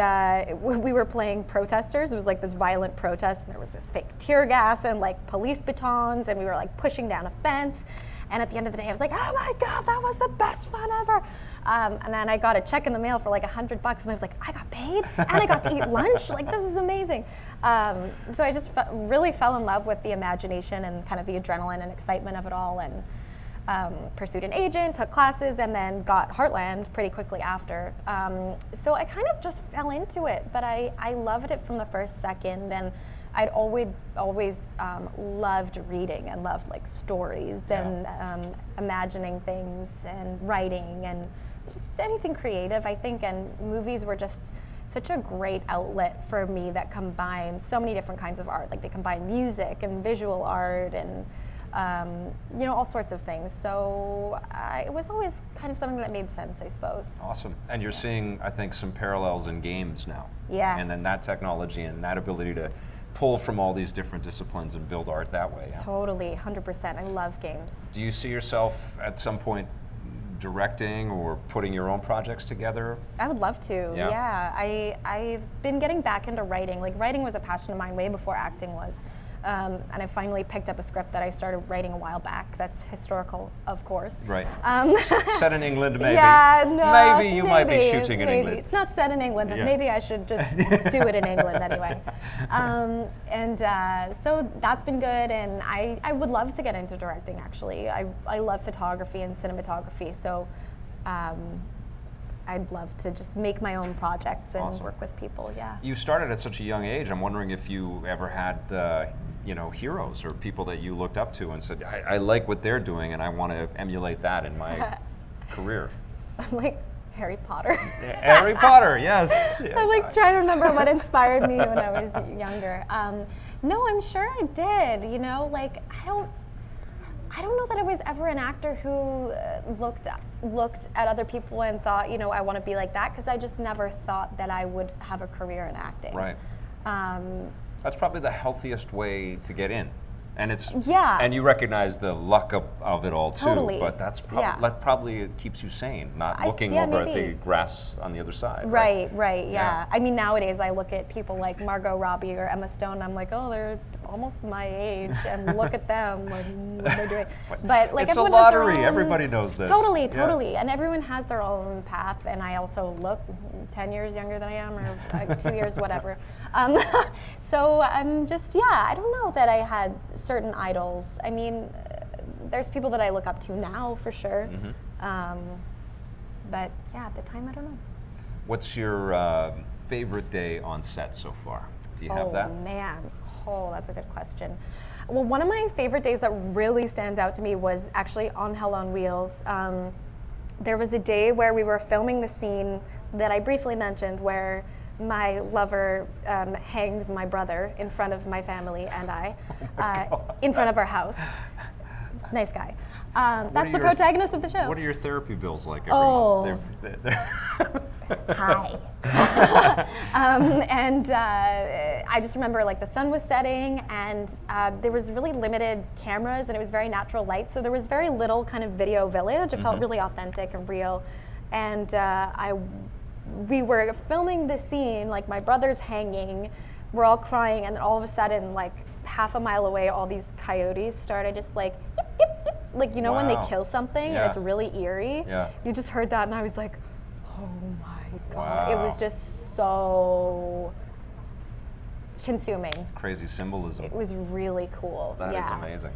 we were playing protesters. It was like this violent protest, and there was this fake tear gas and like police batons, and we were like pushing down a fence. And at the end of the day, I was like, oh my God, that was the best fun ever. And then I got a check in the mail for like $100, and I was like, I got paid, and I got to eat lunch. Like, this is amazing. So I just really fell in love with the imagination and kind of the adrenaline and excitement of it all, and pursued an agent, took classes, and then got Heartland pretty quickly after. So I kind of just fell into it, but I loved it from the first second, and I'd always loved reading and loved like stories and imagining things and writing and just anything creative, I think, and movies were just such a great outlet for me that combines so many different kinds of art. Like they combine music and visual art and you know, all sorts of things. So it was always kind of something that made sense, I suppose. Awesome. And you're seeing, I think, some parallels in games now. Yes. And then that technology and that ability to pull from all these different disciplines and build art that way. Yeah. Totally, 100%. I love games. Do you see yourself at some point directing or putting your own projects together? I would love to, yeah. I've been getting back into writing. Like, writing was a passion of mine way before acting was. And I finally picked up a script that I started writing a while back. That's historical, of course. Right. Set in England, maybe. Yeah, no. Maybe you might be shooting in England. It's not set in England, but maybe I should just do it in England anyway. So that's been good, and I would love to get into directing, actually. I love photography and cinematography, so I'd love to just make my own projects and work with people, yeah. You started at such a young age. I'm wondering if you ever had you know, heroes or people that you looked up to and said, I like what they're doing and I want to emulate that in my career. I'm like Harry Potter. Harry Potter, yes. I'm like trying to remember what inspired me when I was younger. No, I'm sure I did. You know, like I don't know that I was ever an actor who looked at other people and thought, you know, I want to be like that, because I just never thought that I would have a career in acting. Right. That's probably the healthiest way to get in. And it's yeah. And you recognize the luck of it all too. Totally. But that's probably it keeps you sane, not looking over at the grass on the other side. Right, yeah. I mean, nowadays I look at people like Margot Robbie or Emma Stone, and I'm like, oh, they're almost my age, and look at them, like, what are they doing? But like, it's a everyone lottery. has their own, everybody knows this. Totally, and everyone has their own path. And I also look 10 years younger than I am, or like 2 years, whatever. So I'm just, I don't know that I had certain idols. I mean, there's people that I look up to now for sure. But yeah, at the time, I don't know. What's your favorite day on set so far? Do you have that? Oh man, that's a good question. Well, one of my favorite days that really stands out to me was actually on Hell on Wheels. There was a day where we were filming the scene that I briefly mentioned, where my lover hangs my brother in front of my family and I, in front of our house. Nice guy. That's the protagonist of the show. What are your therapy bills like every month? Hi. And I just remember, like, the sun was setting, and there was really limited cameras, and it was very natural light, so there was very little kind of video village. It felt really authentic and real. And we were filming the scene, like, my brother's hanging, we're all crying, and then all of a sudden, like, half a mile away, all these coyotes started just like, yip, yip, yip. Like, you know, when they kill something and it's really eerie, you just heard that, and I was like, oh my God. It was just so consuming. Crazy symbolism. It was really cool. That is amazing.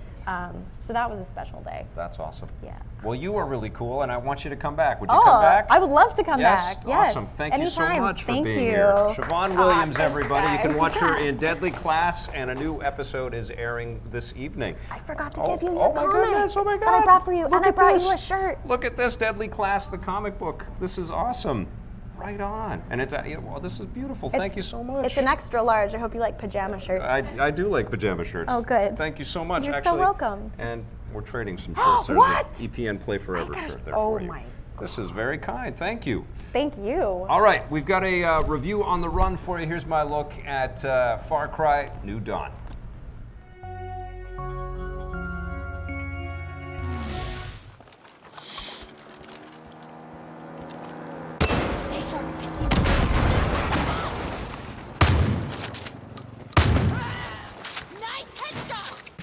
So that was a special day. That's awesome. Yeah. Well, you are really cool, and I want you to come back. Would you come back? I would love to come back. Yes. Awesome. Thank you so Anytime. much for Thank being you. here. Siobhan Williams, everybody. You can guys. watch her in Deadly Class, and a new episode is airing this evening. I forgot to give you your Oh my goodness! Oh my God! that I brought for you, Look and I at brought this. you a shirt. Look at this, Deadly Class, the comic book. This is awesome. Right on. And it's well, this is beautiful. Thank you so much. It's an extra large. I hope you like pajama shirts. I do like pajama shirts. Oh, good. Thank you so much. You're actually. so welcome. And we're trading some shirts. There's What? an EPN Play Forever shirt there Oh for you. my This is very kind. Thank you. Thank you. All right, we've got a review on the run for you. Here's my look at Far Cry New Dawn.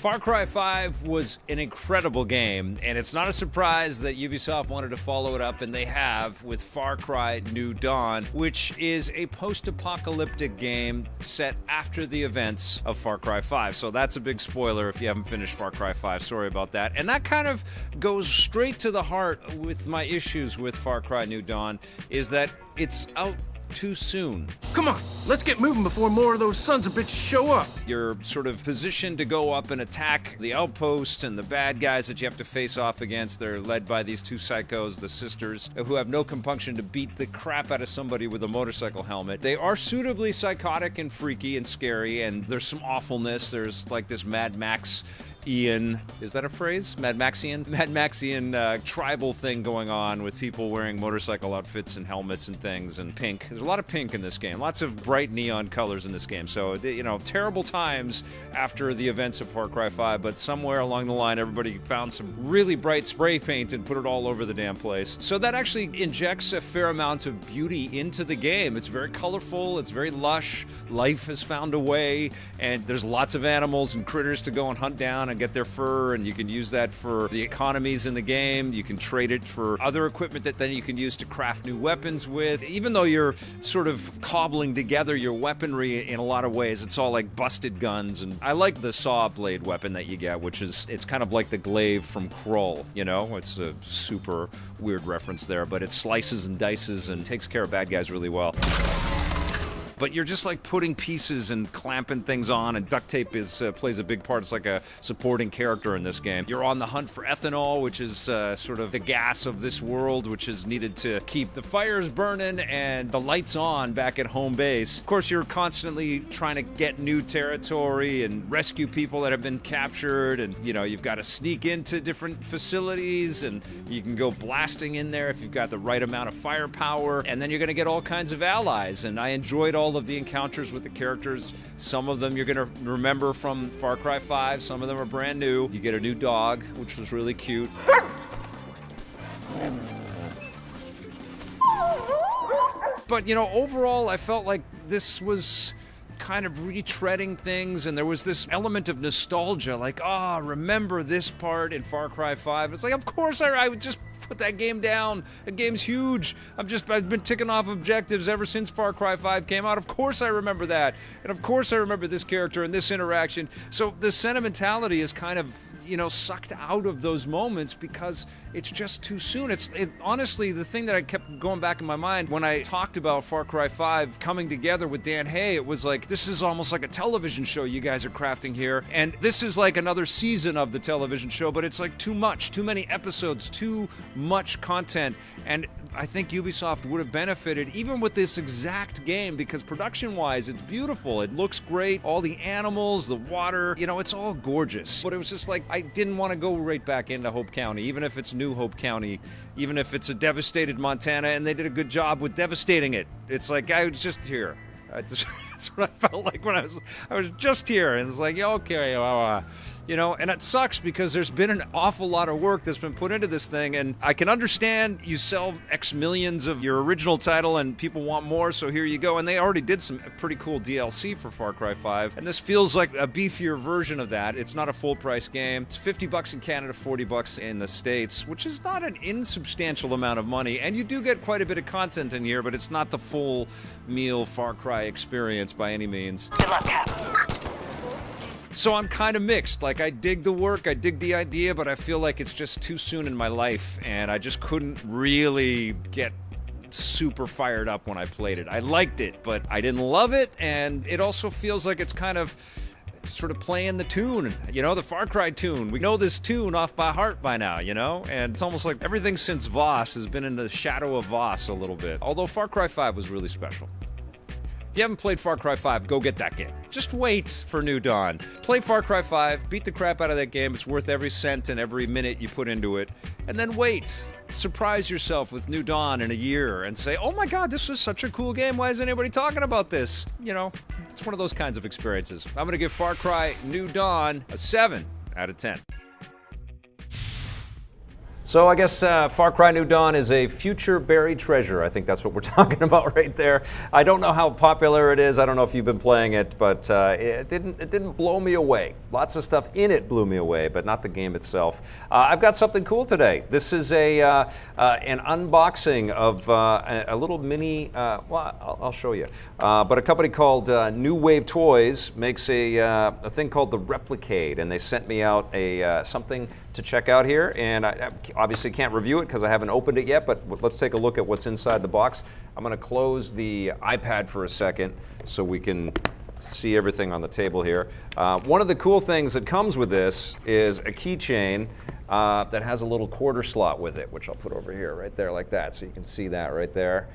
Far Cry 5 was an incredible game, and it's not a surprise that Ubisoft wanted to follow it up, and they have, with Far Cry New Dawn, which is a post-apocalyptic game set after the events of Far Cry 5. So that's a big spoiler if you haven't finished Far Cry 5. Sorry about that. And that kind of goes straight to the heart with my issues with Far Cry New Dawn, is that it's out too soon. Come on, let's get moving before more of those sons of bitches show up. You're sort of positioned to go up and attack the outpost and the bad guys that you have to face off against. They're led by these two psychos, the sisters, who have no compunction to beat the crap out of somebody with a motorcycle helmet. They are suitably psychotic and freaky and scary, and there's some awfulness. There's like this Mad Max Ian, is that a phrase? Mad Maxian tribal thing going on with people wearing motorcycle outfits and helmets and things, and pink. There's a lot of pink in this game, lots of bright neon colors in this game. So, you know, terrible times after the events of Far Cry 5, but somewhere along the line, everybody found some really bright spray paint and put it all over the damn place. So that actually injects a fair amount of beauty into the game. It's very colorful, it's very lush, life has found a way, and there's lots of animals and critters to go and hunt down and get their fur, and you can use that for the economies in the game. You can trade it for other equipment that then you can use to craft new weapons with. Even though you're sort of cobbling together your weaponry in a lot of ways, it's all like busted guns. And I like the saw blade weapon that you get, which is, it's kind of like the glaive from Krull, you know? It's a super weird reference there, but it slices and dices and takes care of bad guys really well. But you're just like putting pieces and clamping things on, and duct tape plays a big part. It's like a supporting character in this game. You're on the hunt for ethanol, which is sort of the gas of this world, which is needed to keep the fires burning and the lights on back at home base. Of course, you're constantly trying to get new territory and rescue people that have been captured, and you know, you've got to sneak into different facilities, and you can go blasting in there if you've got the right amount of firepower, and then you're going to get all kinds of allies. And I enjoyed all of the encounters with the characters. Some of them you're going to remember from Far Cry 5, some of them are brand new. You get a new dog, which was really cute. But, you know, overall, I felt like this was kind of retreading things, and there was this element of nostalgia, like, remember this part in Far Cry 5? It's like, of course I would just put that game down. The game's huge. I've been ticking off objectives ever since Far Cry 5 came out. Of course I remember that. And of course I remember this character and this interaction. So the sentimentality is kind of, you know, sucked out of those moments because it's just too soon. Honestly, the thing that I kept going back in my mind when I talked about Far Cry 5 coming together with Dan Hay, it was like, this is almost like a television show you guys are crafting here. And this is like another season of the television show, but it's like too much, too many episodes, too much content. And I think Ubisoft would have benefited even with this exact game, because production-wise, it's beautiful. It looks great. All the animals, the water, you know, it's all gorgeous. But it was just like, I didn't want to go right back into Hope County, even if it's New Hope County, even if it's a devastated Montana, and they did a good job with devastating it. It's like, I was just here. That's what I felt like when I was just here, and it's like, yeah, okay, you know, and it sucks because there's been an awful lot of work that's been put into this thing, and I can understand you sell X millions of your original title and people want more, so here you go. And they already did some pretty cool DLC for Far Cry 5, and this feels like a beefier version of that. It's not a full price game. It's $50 in Canada, $40 in the States, which is not an insubstantial amount of money, and you do get quite a bit of content in here, but it's not the full meal Far Cry experience by any means. Good luck, Cap. So I'm kind of mixed. Like, I dig the work, I dig the idea, but I feel like it's just too soon in my life, and I just couldn't really get super fired up when I played it. I liked it, but I didn't love it, and it also feels like it's kind of sort of playing the tune, you know, the Far Cry tune. We know this tune off by heart by now, you know, and it's almost like everything since Voss has been in the shadow of Voss a little bit. Although Far Cry 5 was really special. If you haven't played Far Cry 5, go get that game. Just wait for New Dawn. Play Far Cry 5, beat the crap out of that game. It's worth every cent and every minute you put into it. And then wait. Surprise yourself with New Dawn in a year and say, oh my God, this was such a cool game. Why isn't anybody talking about this? You know, it's one of those kinds of experiences. I'm going to give Far Cry New Dawn a 7 out of 10. So I guess Far Cry New Dawn is a future buried treasure. I think that's what we're talking about right there. I don't know how popular it is. I don't know if you've been playing it, but it didn't blow me away. Lots of stuff in it blew me away, but not the game itself. I've got something cool today. This is an unboxing of a little mini. Well, I'll show you. But a company called New Wave Toys makes a thing called the Replicade, and they sent me out something to check out here, and I obviously can't review it because I haven't opened it yet, but let's take a look at what's inside the box. I'm going to close the iPad for a second so we can see everything on the table here. One of the cool things that comes with this is a keychain that has a little quarter slot with it, which I'll put over here right there like that, so you can see that right there,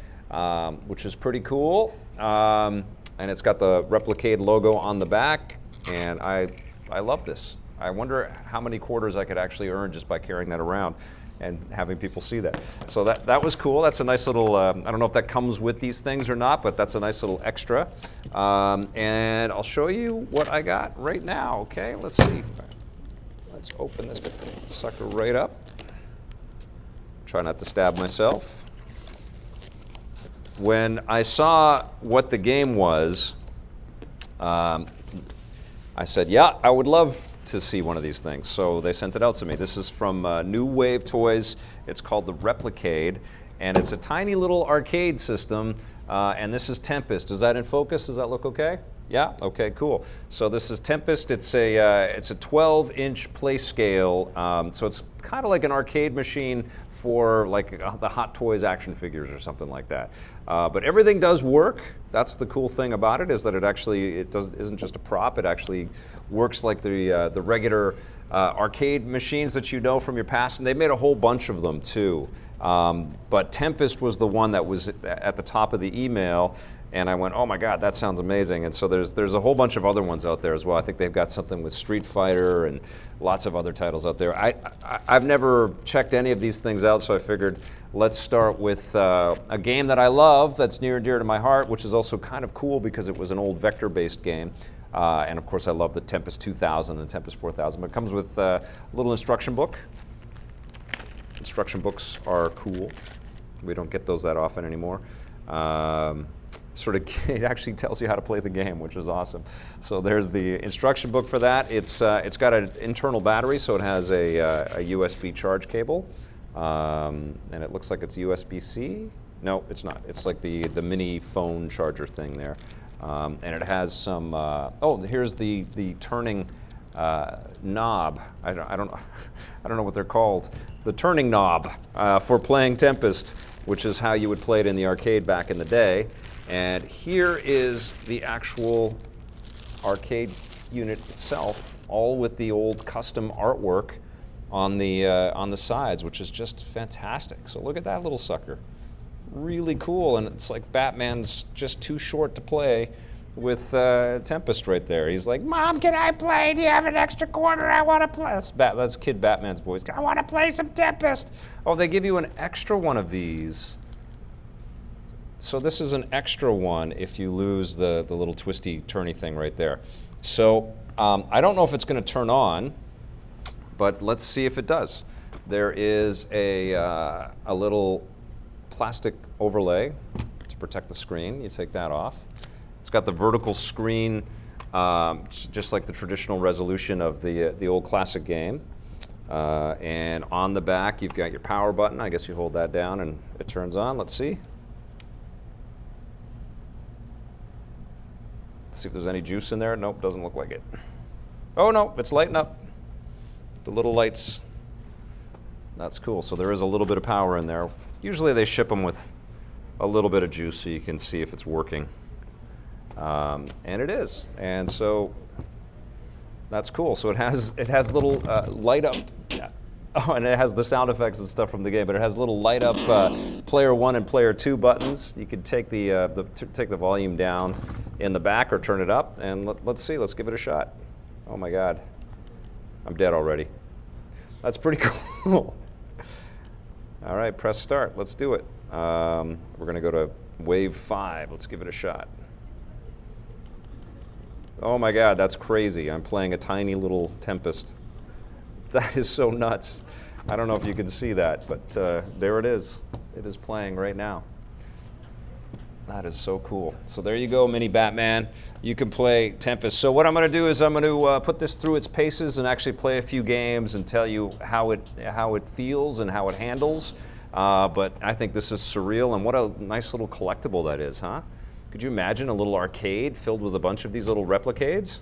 which is pretty cool. And it's got the Replicade logo on the back, and I love this. I wonder how many quarters I could actually earn just by carrying that around and having people see that. So that was cool. That's a nice little, I don't know if that comes with these things or not, but that's a nice little extra. And I'll show you what I got right now, okay? Let's see. Let's open this sucker right up. Try not to stab myself. When I saw what the game was, I said, yeah, I would love to see one of these things. So they sent it out to me. This is from New Wave Toys. It's called the Replicade, and it's a tiny little arcade system, and this is Tempest. Is that in focus? Does that look okay? Yeah? Okay, cool. So this is Tempest. It's a 12-inch play scale, so it's kind of like an arcade machine for like the Hot Toys action figures or something like that. But everything does work. That's the cool thing about it, is that isn't just a prop. It actually works like the regular arcade machines that you know from your past, and they made a whole bunch of them too. But Tempest was the one that was at the top of the email, and I went, oh my God, that sounds amazing. And so there's a whole bunch of other ones out there as well. I think they've got something with Street Fighter and lots of other titles out there. I've never checked any of these things out, so I figured let's start with a game that I love that's near and dear to my heart, which is also kind of cool because it was an old vector-based game. And of course I love the Tempest 2000 and Tempest 4000, but it comes with a little instruction book. Instruction books are cool. We don't get those that often anymore. It actually tells you how to play the game, which is awesome. So there's the instruction book for that. It's got an internal battery, so it has a USB charge cable, and it looks like it's USB-C. No, it's not. It's like the mini phone charger thing there, and it has some. Here's the turning knob. I don't know what they're called. The turning knob for playing Tempest, which is how you would play it in the arcade back in the day. And here is the actual arcade unit itself, all with the old custom artwork on the sides, which is just fantastic. So look at that little sucker. Really cool, and it's like Batman's just too short to play with Tempest right there. He's like, Mom, can I play? Do you have an extra quarter? I want to play. That's Kid Batman's voice. I want to play some Tempest. Oh, they give you an extra one of these. So this is an extra one if you lose the little twisty turny thing right there. So I don't know if it's going to turn on, but let's see if it does. There is a little plastic overlay to protect the screen. You take that off. It's got the vertical screen, just like the traditional resolution of the old classic game. And on the back, you've got your power button. I guess you hold that down and it turns on. Let's see. See if there's any juice in there. Nope, doesn't look like it. Oh no, it's lighting up. The little lights. That's cool. So there is a little bit of power in there. Usually they ship them with a little bit of juice so you can see if it's working. And it is. And so that's cool. So it has little light up. Oh, and it has the sound effects and stuff from the game, but it has little light up player 1 and player 2 buttons. You can take take the volume down in the back or turn it up, and let's see. Let's give it a shot. Oh my God, I'm dead already. That's pretty cool. All right, press start. Let's do it. We're gonna go to wave 5. Let's give it a shot. Oh my God, that's crazy. I'm playing a tiny little Tempest. That is so nuts. I don't know if you can see that, but there it is. It is playing right now. That is so cool. So there you go, Mini Batman. You can play Tempest. So what I'm going to do is I'm going to put this through its paces and actually play a few games and tell you how it feels and how it handles. But I think this is surreal, and what a nice little collectible that is, huh? Could you imagine a little arcade filled with a bunch of these little replicades?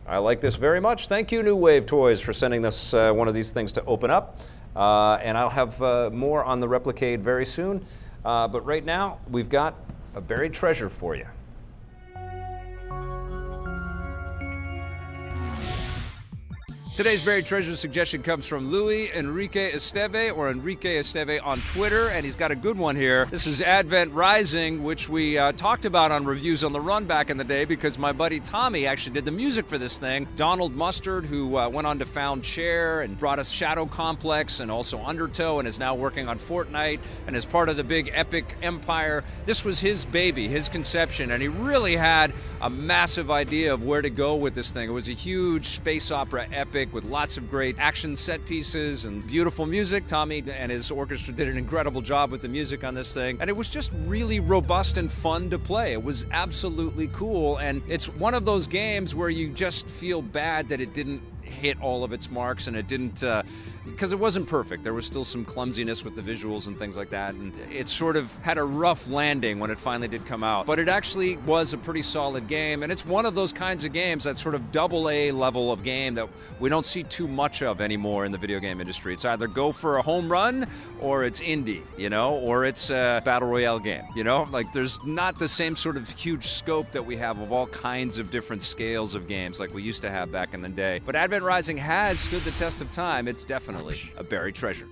I like this very much. Thank you, New Wave Toys, for sending us one of these things to open up. And I'll have more on the replicade very soon. But right now, we've got a buried treasure for you. Today's buried treasure suggestion comes from Luis Enrique Esteve, or Enrique Esteve on Twitter, and he's got a good one here. This is Advent Rising, which we talked about on Reviews on the Run back in the day because my buddy Tommy actually did the music for this thing. Donald Mustard, who went on to found Chair and brought us Shadow Complex and also Undertow and is now working on Fortnite and is part of the big Epic empire. This was his baby, his conception, and he really had a massive idea of where to go with this thing. It was a huge space opera epic with lots of great action set pieces and beautiful music. Tommy and his orchestra did an incredible job with the music on this thing, and it was just really robust and fun to play. It was absolutely cool, and it's one of those games where you just feel bad that it didn't hit all of its marks, and it didn't, because it wasn't perfect. There was still some clumsiness with the visuals and things like that, and it sort of had a rough landing when it finally did come out. But it actually was a pretty solid game, and it's one of those kinds of games, that sort of AA level of game that we don't see too much of anymore in the video game industry. It's either go for a home run, or it's indie, you know, or it's a battle royale game, you know? Like, there's not the same sort of huge scope that we have of all kinds of different scales of games like we used to have back in the day. But Advent Rising has stood the test of time. It's definitely a buried treasure.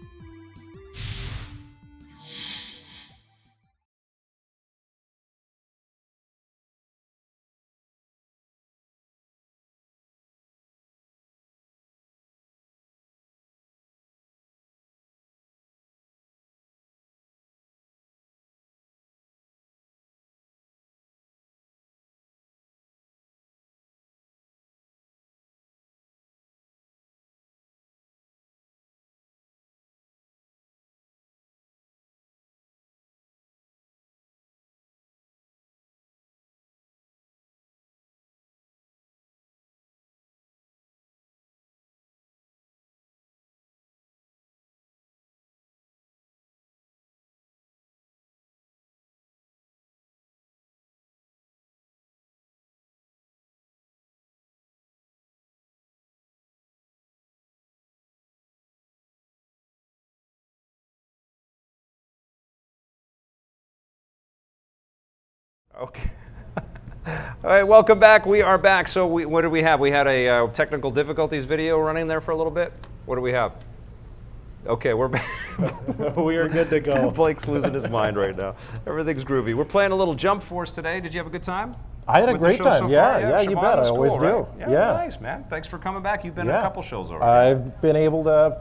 Okay. All right, welcome back. We are back. So what do we have? We had a technical difficulties video running there for a little bit. What do we have? Okay, we're back. We are good to go. Blake's losing his mind right now. Everything's groovy. We're playing a little Jump Force today. Did you have a good time? I had a with the great show time. so Yeah, far? yeah, you Siobhan bet. I was always cool, do. right? Yeah. Nice, man. Thanks for coming back. You've been in a Yeah. couple shows already. I've been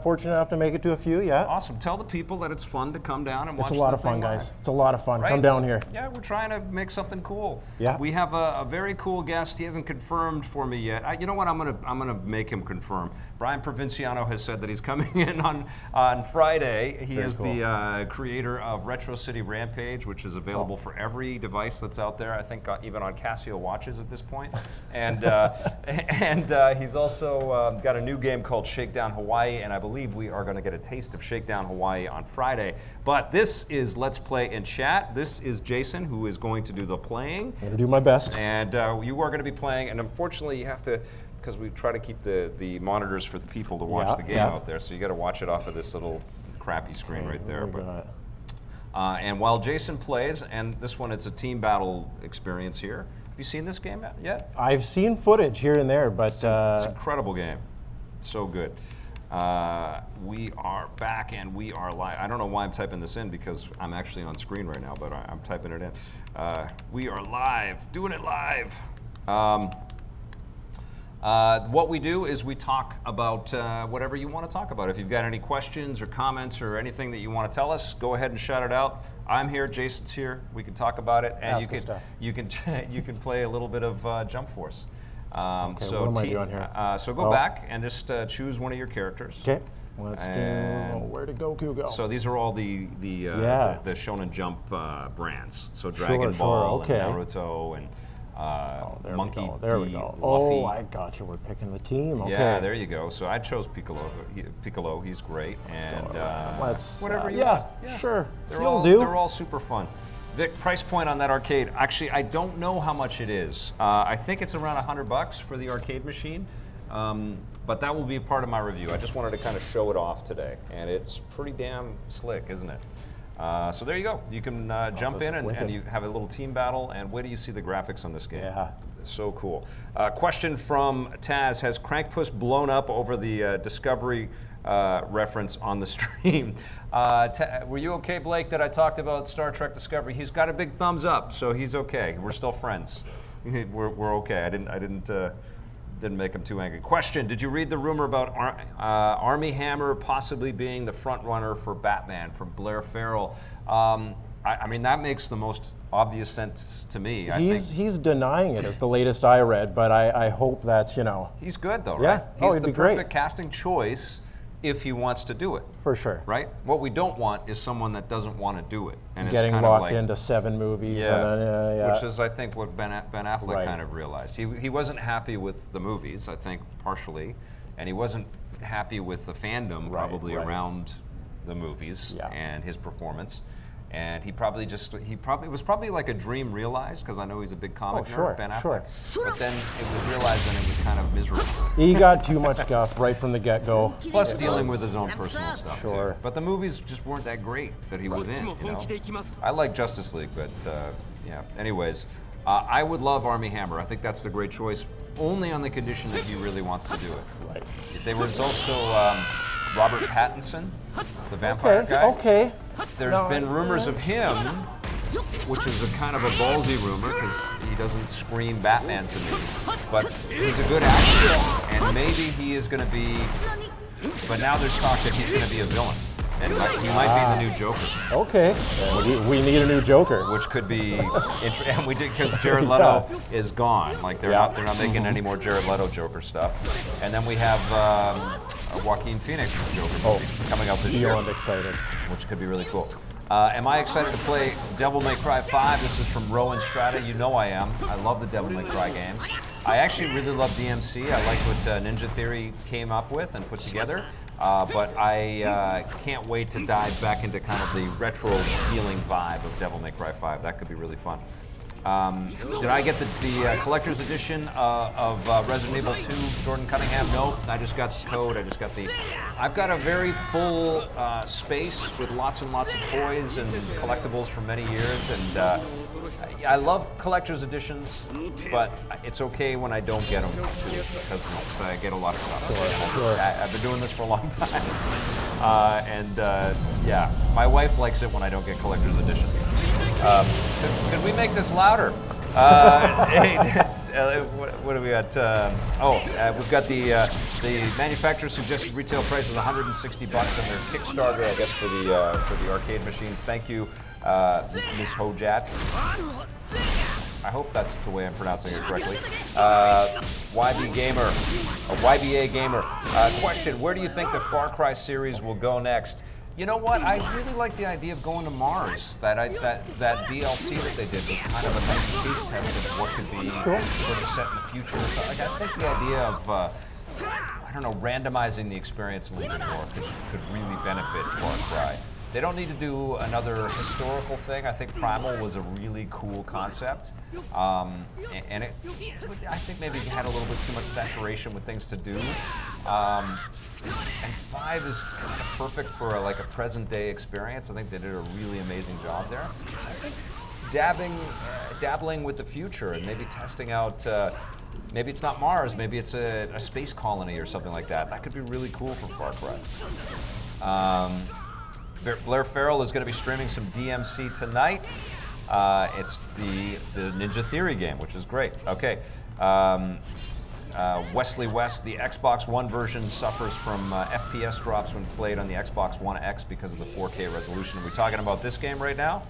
fortunate enough to make it to a few, yeah. Awesome. Tell the people that it's fun to come down and watch It's a lot the of fun, thing guys. live. It's a lot of fun. Right? Come down here. Yeah, we're trying to make something cool. Yeah. We have a very cool guest. He hasn't confirmed for me yet. You know what? I'm gonna make him confirm. Brian Provinciano has said that he's coming in on Friday. He Very is cool. the creator of Retro City Rampage, which is available for every device that's out there. I think even on Casio watches at this point. And he's also got a new game called Shakedown Hawaii, and I believe we are going to get a taste of Shakedown Hawaii on Friday. But this is Let's Play and Chat. This is Jason, who is going to do the playing. I'm gonna do my best. And you are going to be playing, and unfortunately you have to, because we try to keep the monitors for the people to watch Yeah, the game yeah. out there, so you got to watch it off of this little crappy screen right there. We're But gonna- and while Jason plays, and this one, it's a team battle experience here. Have you seen this game yet? I've seen footage here and there, but It's an incredible game. So good. We are back and we are live. I don't know why I'm typing this in because I'm actually on screen right now, but I'm typing it in. We are live, doing it live. What we do is we talk about whatever you want to talk about. If you've got any questions or comments or anything that you want to tell us, go ahead and shout it out. I'm here, Jason's here. We can talk about it, and Ask us stuff. you can play a little bit of Jump Force. Okay, what am I doing here? So go back and just choose one of your characters. Okay. Let's And- do. Where did Goku go? So these are all the Yeah. the Shonen Jump brands. So Dragon Sure, Ball okay. and Naruto and There Monkey we go. There we D. go. Luffy. Oh, I got you. We're picking the team. Okay. Yeah, there you go. So I chose Piccolo. Piccolo, he's great. And Let's. whatever you yeah, want. Yeah. sure. They're You'll all do. They're all super fun. Vic, price point on that arcade. Actually, I don't know how much it is. I think it's around $100 for the arcade machine. But that will be part of my review. I just wanted to kind of show it off today, and it's pretty damn slick, isn't it? So there you go. You can jump in that's wicked. and you have a little team battle, and wait till you see the graphics on this game. Yeah. So cool. Question from Taz: has Crankpuss blown up over the Discovery reference on the stream? Were you okay, Blake, that I talked about Star Trek Discovery? He's got a big thumbs up, so he's okay. We're still friends. We're okay. I didn't make him too angry. Question: did you read the rumor about Armie Hammer possibly being the front runner for Batman from Blair Farrell? I mean, that makes the most obvious sense to me. He's denying it, is the latest I read, but I hope that's, He's good though, Yeah. right? Oh, He's he'd the be great. perfect casting choice if he wants to do it, for sure. right? What we don't want is someone that doesn't want to do it and Getting it's kind of locked like, into 7 movies. yeah, And then, yeah. which is I think what Ben Affleck Right. kind of realized. He wasn't happy with the movies, I think partially, and he wasn't happy with the fandom Right, probably right. around the movies Yeah. and his performance. And he it was probably like a dream realized, because I know he's a big comic sure, nerd, Ben Affleck. sure. But then it was realized and it was kind of miserable. He got too much guff right from the get-go. Plus dealing with his own personal stuff Sure. too. But the movies just weren't that great that he was in, I like Justice League, but yeah. Anyways, I would love Armie Hammer. I think that's the great choice, only on the condition that he really wants to do it. Right. There was also Robert Pattinson, the vampire guy. Okay. There's No, been rumors of him, which is a kind of a ballsy rumor because he doesn't scream Batman to me. But he's a good actor, and maybe he is going to be. But now there's talk that he's going to be a villain, and he might be the new Joker, Okay. We need a new Joker. which could be interesting. And we did because Jared Leto is gone. Like they're Yeah. not making any more Jared Leto Joker stuff. And then we have Joaquin Phoenix as Joker coming out this year, Beyond excited. which could be really cool. Am I excited to play Devil May Cry 5? This is from Rowan Strata. You know I am. I love the Devil May Cry games. I actually really love DMC. I like what Ninja Theory came up with and put together. But I can't wait to dive back into kind of the retro feeling vibe of Devil May Cry 5. That could be really fun. Did I get the collector's edition of Resident Evil 2, Jordan Cunningham? No, I just got the code. I've got a very full space with lots and lots of toys and collectibles for many years, and I love collector's editions, but it's okay when I don't get them because I get a lot of stuff. Sure. I've been doing this for a long time, and yeah, my wife likes it when I don't get collector's editions. Could we make this louder? Hey, what do we got? We've got the manufacturer suggested retail price is $160 on their Kickstarter, I guess, for the arcade machines. Thank you, Ms. Hojat. I hope that's the way I'm pronouncing it correctly. YB Gamer, or YBA Gamer. Question: where do you think the Far Cry series will go next? You know what? I really like the idea of going to Mars. That DLC that they did was kind of a nice taste test of what could be sort of set in the future. So, like, I think the idea of I don't know, randomizing the experience a little bit more could really benefit Far Cry. They don't need to do another historical thing. I think Primal was a really cool concept, and I think maybe it had a little bit too much saturation with things to do. And 5 is kind of perfect for a present-day experience. I think they did a really amazing job there. So I think dabbling with the future and maybe testing out. Maybe it's not Mars. Maybe it's a space colony or something like that. That could be really cool for Far Cry. Blair Farrell is going to be streaming some DMC tonight. It's the Ninja Theory game, which is great. Okay. Wesley West, the Xbox One version suffers from FPS drops when played on the Xbox One X because of the 4K resolution. Are we talking about this game right now?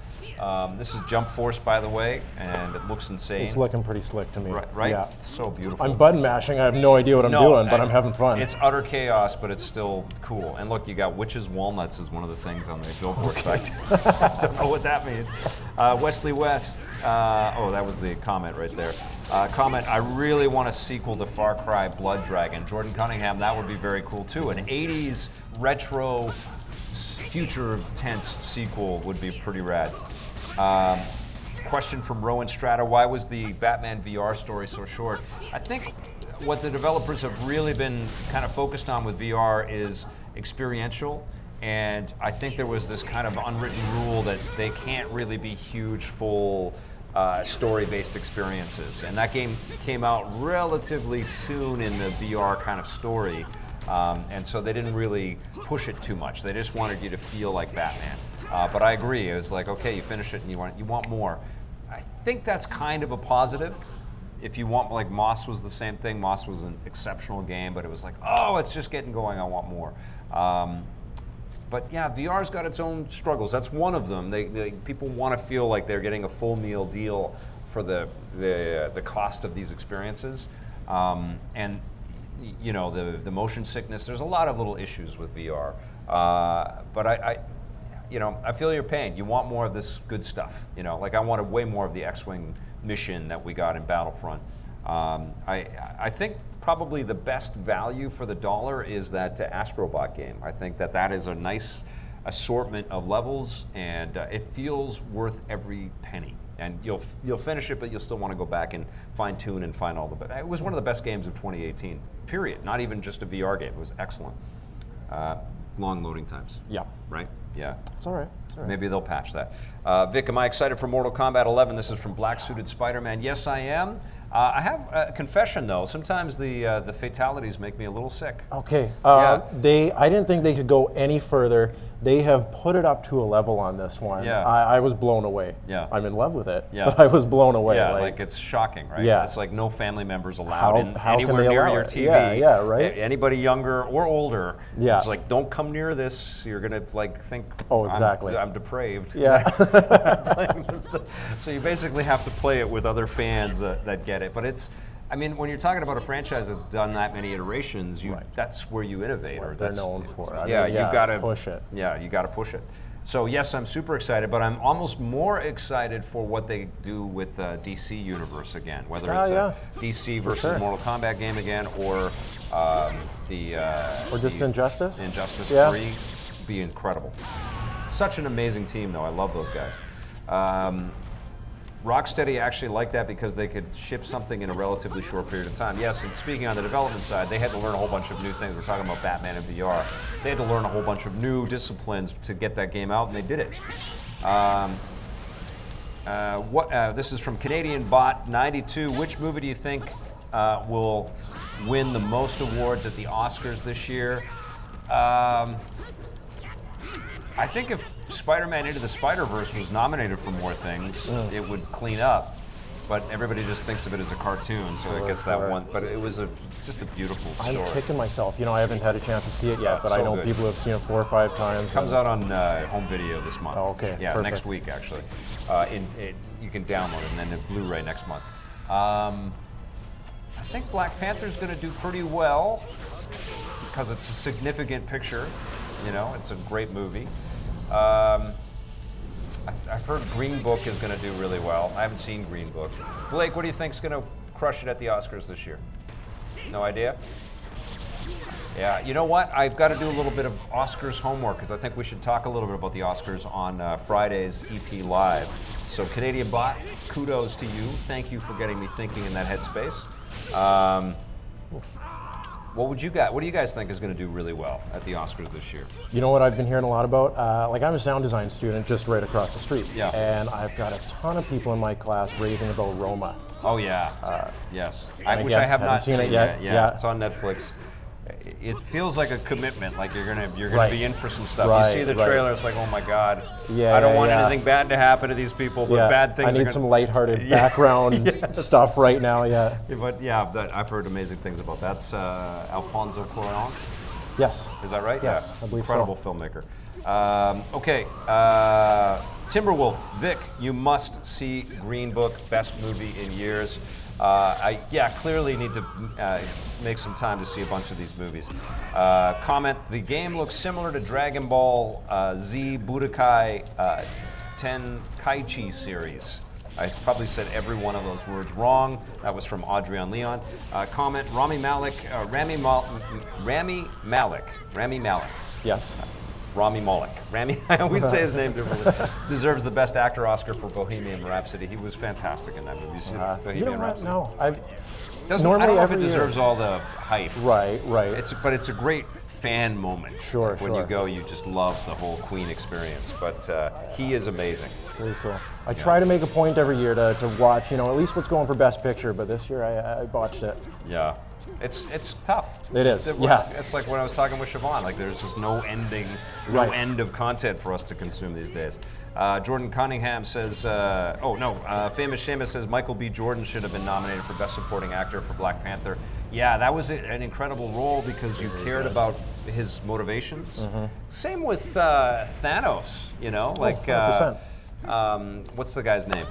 This is Jump Force, by the way, and it looks insane. It's looking pretty slick to me. Right? Yeah. It's so beautiful. I'm button mashing. I have no idea what I'm doing, but I'm having fun. It's utter chaos, but it's still cool. And look, you got Witches Walnuts is one of the things on the billboard. Okay. I don't know what that means. Wesley West. Oh, that was the comment right there. Comment, I really want a sequel to Far Cry Blood Dragon. Jordan Cunningham, that would be very cool too. An 80s retro future tense sequel would be pretty rad. Question from Rowan Strata, why was the Batman VR story so short? I think what the developers have really been kind of focused on with VR is experiential, and I think there was this kind of unwritten rule that they can't really be huge, full story-based experiences. And that game came out relatively soon in the VR kind of story, and so they didn't really push it too much. They just wanted you to feel like Batman. But I agree, it was like, okay, you finish it and you want more. I think that's kind of a positive. If you want, like Moss was the same thing. Moss was an exceptional game, but it was like, oh, it's just getting going, I want more. But yeah, VR's got its own struggles. That's one of them. People want to feel like they're getting a full meal deal for the cost of these experiences, and you know the motion sickness. There's a lot of little issues with VR, but I feel your pain. You want more of this good stuff. You know, like I wanted way more of the X-Wing mission that we got in Battlefront. I think probably the best value for the dollar is that Astrobot game. I think that is a nice assortment of levels, and it feels worth every penny. And you'll finish it, but you'll still want to go back and fine tune and find all the. But it was one of the best games of 2018. Period. Not even just a VR game. It was excellent. Long loading times. Yeah. Right. Yeah. It's all right. It's all right. Maybe they'll patch that. Vic, am I excited for Mortal Kombat 11? This is from Black Suited Spider-Man. Yes, I am. I have a confession though. Sometimes the fatalities make me a little sick. Okay. Yeah. I didn't think they could go any further. They have put it up to a level on this one. Yeah. I was blown away. Yeah. I'm in love with it. Yeah. But I was blown away. Yeah, like it's shocking, right? Yeah. It's like no family members allowed How can anywhere they near allow your it? TV. Yeah, right. Anybody younger or older. Yeah. It's like, don't come near this. You're gonna like think. Oh, exactly. I'm depraved. Yeah. So you basically have to play it with other fans that get it. But it's, I mean, when you're talking about a franchise that's done that many iterations, that's where you innovate. What they're known for. Yeah, you gotta push it. Yeah, you gotta push it. So yes, I'm super excited, but I'm almost more excited for what they do with DC Universe again, whether it's a DC versus Mortal Kombat game again, or or just Injustice. Injustice 3, be incredible. Such an amazing team, though. I love those guys. Rocksteady actually liked that because they could ship something in a relatively short period of time. Yes, and speaking on the development side, they had to learn a whole bunch of new things. We're talking about Batman and VR. They had to learn a whole bunch of new disciplines to get that game out, and they did it. This is from Canadian Bot 92. Which movie do you think will win the most awards at the Oscars this year? I think if Spider-Man Into the Spider-Verse was nominated for more things, it would clean up. But everybody just thinks of it as a cartoon, so it gets that one. But it was just a beautiful story. I'm kicking myself. You know, I haven't had a chance to see it yet, but so I know good. people have seen it 4 or 5 times. Comes out on home video this month. Oh, okay. Yeah, Perfect. next week actually. You can download it, and then the Blu-ray next month. I think Black Panther's going to do pretty well because it's a significant picture. You know, it's a great movie. I've heard Green Book is going to do really well. I haven't seen Green Book. Blake, what do you think is going to crush it at the Oscars this year? No idea? Yeah, you know what? I've got to do a little bit of Oscars homework because I think we should talk a little bit about the Oscars on Friday's EP Live. So Canadian Bot, kudos to you. Thank you for getting me thinking in that headspace. What do you guys think is going to do really well at the Oscars this year? You know what I've been hearing a lot about? Like, I'm a sound design student just right across the street. Yeah. And I've got a ton of people in my class raving about Roma. Oh yeah, yes. Which again, I have haven't not seen it yet. Yeah, Yeah. it's on Netflix. it feels like a commitment, like you're gonna Right. be in for some stuff. Right, You see the right. trailer, it's like, oh my God, Yeah, I don't yeah, want yeah. anything bad to happen to these people, but Yeah, bad things I are need gonna, some lighthearted Yeah. background Yes. stuff right now. Yeah. But yeah, I've heard amazing things about that. That's Alfonso Cuarón. Yes. Is that right? Yes, yeah. I believe Incredible so. filmmaker. Okay, Timberwolf, Vic, you must see Green Book, best movie in years. I clearly need to make some time to see a bunch of these movies. Comment, the game looks similar to Dragon Ball Z Budokai Tenkaichi series. I probably said every one of those words wrong. That was from Adrian Leon. Comment, Rami Malek. Yes. Rami Malek. I always say his name differently. Deserves the Best Actor Oscar for Bohemian Rhapsody. He was fantastic in that movie. You see Bohemian You know what? Rhapsody? No. I don't know if every it year- deserves all the hype. Right. But it's a great fan moment. Sure, When you sure. go, you just love the whole Queen experience. But he is amazing. Very cool. I try to make a point every year to watch, at least what's going for Best Picture, but this year I botched it. Yeah. It's tough. It is, yeah. It's like when I was talking with Siobhan, like there's just no end Right. of content for us to consume these days. Jordan Cunningham says, Famous Seamus says Michael B. Jordan should have been nominated for Best Supporting Actor for Black Panther. Yeah, that was an incredible role because you cared about his motivations. Same with Thanos, like 100%. what's the guy's name?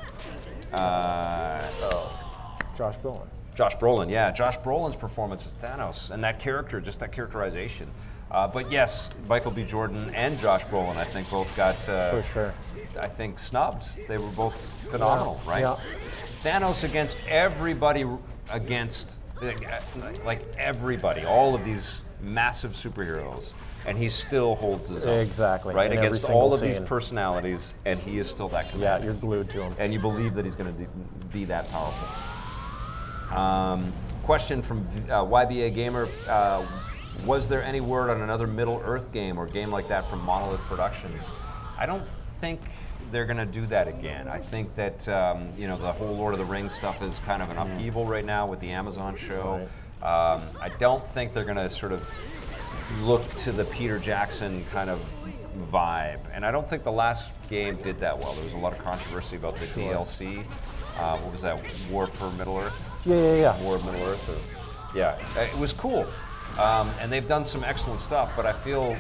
Josh Brolin. Josh Brolin, yeah. Josh Brolin's performance as Thanos and that character, just that characterization. But yes, Michael B. Jordan and Josh Brolin, I think, both got, For sure. I think, snubbed. They were both phenomenal, right? Yeah. Thanos against everybody, like everybody, all of these massive superheroes, and he still holds his own. Exactly. Right, in every against single all of these scene. personalities, and he is still that Yeah, commanding. you're glued to him. And you believe that he's going to be that powerful. Question from YBA Gamer. Was there any word on another Middle-earth game or game like that from Monolith Productions? I don't think they're going to do that again. I think that the whole Lord of the Rings stuff is kind of an upheaval right now with the Amazon show. I don't think they're going to sort of look to the Peter Jackson kind of vibe. And I don't think the last game did that well. There was a lot of controversy about the DLC. What was that? War for Middle-earth? Yeah. War of Middle-earth? Yeah, it was cool. And they've done some excellent stuff, but I feel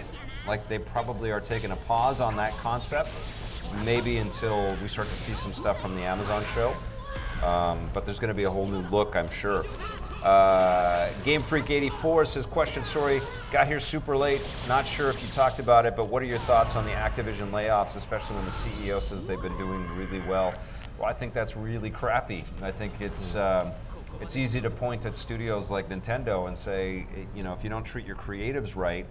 like they probably are taking a pause on that concept, maybe until we start to see some stuff from the Amazon show. But there's going to be a whole new look, I'm sure. Game Freak 84 says, question, sorry, got here super late. Not sure if you talked about it, but what are your thoughts on the Activision layoffs, especially when the CEO says they've been doing really well? Well, I think that's really crappy. I think it's easy to point at studios like Nintendo and say, if you don't treat your creatives right,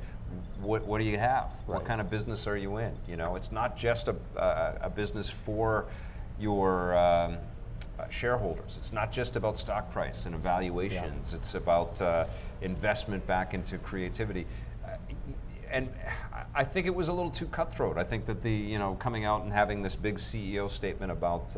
what do you have? Right. What kind of business are you in? It's not just a business for your shareholders. It's not just about stock price and evaluations. Yeah. It's about investment back into creativity. And I think it was a little too cutthroat. I think that coming out and having this big CEO statement about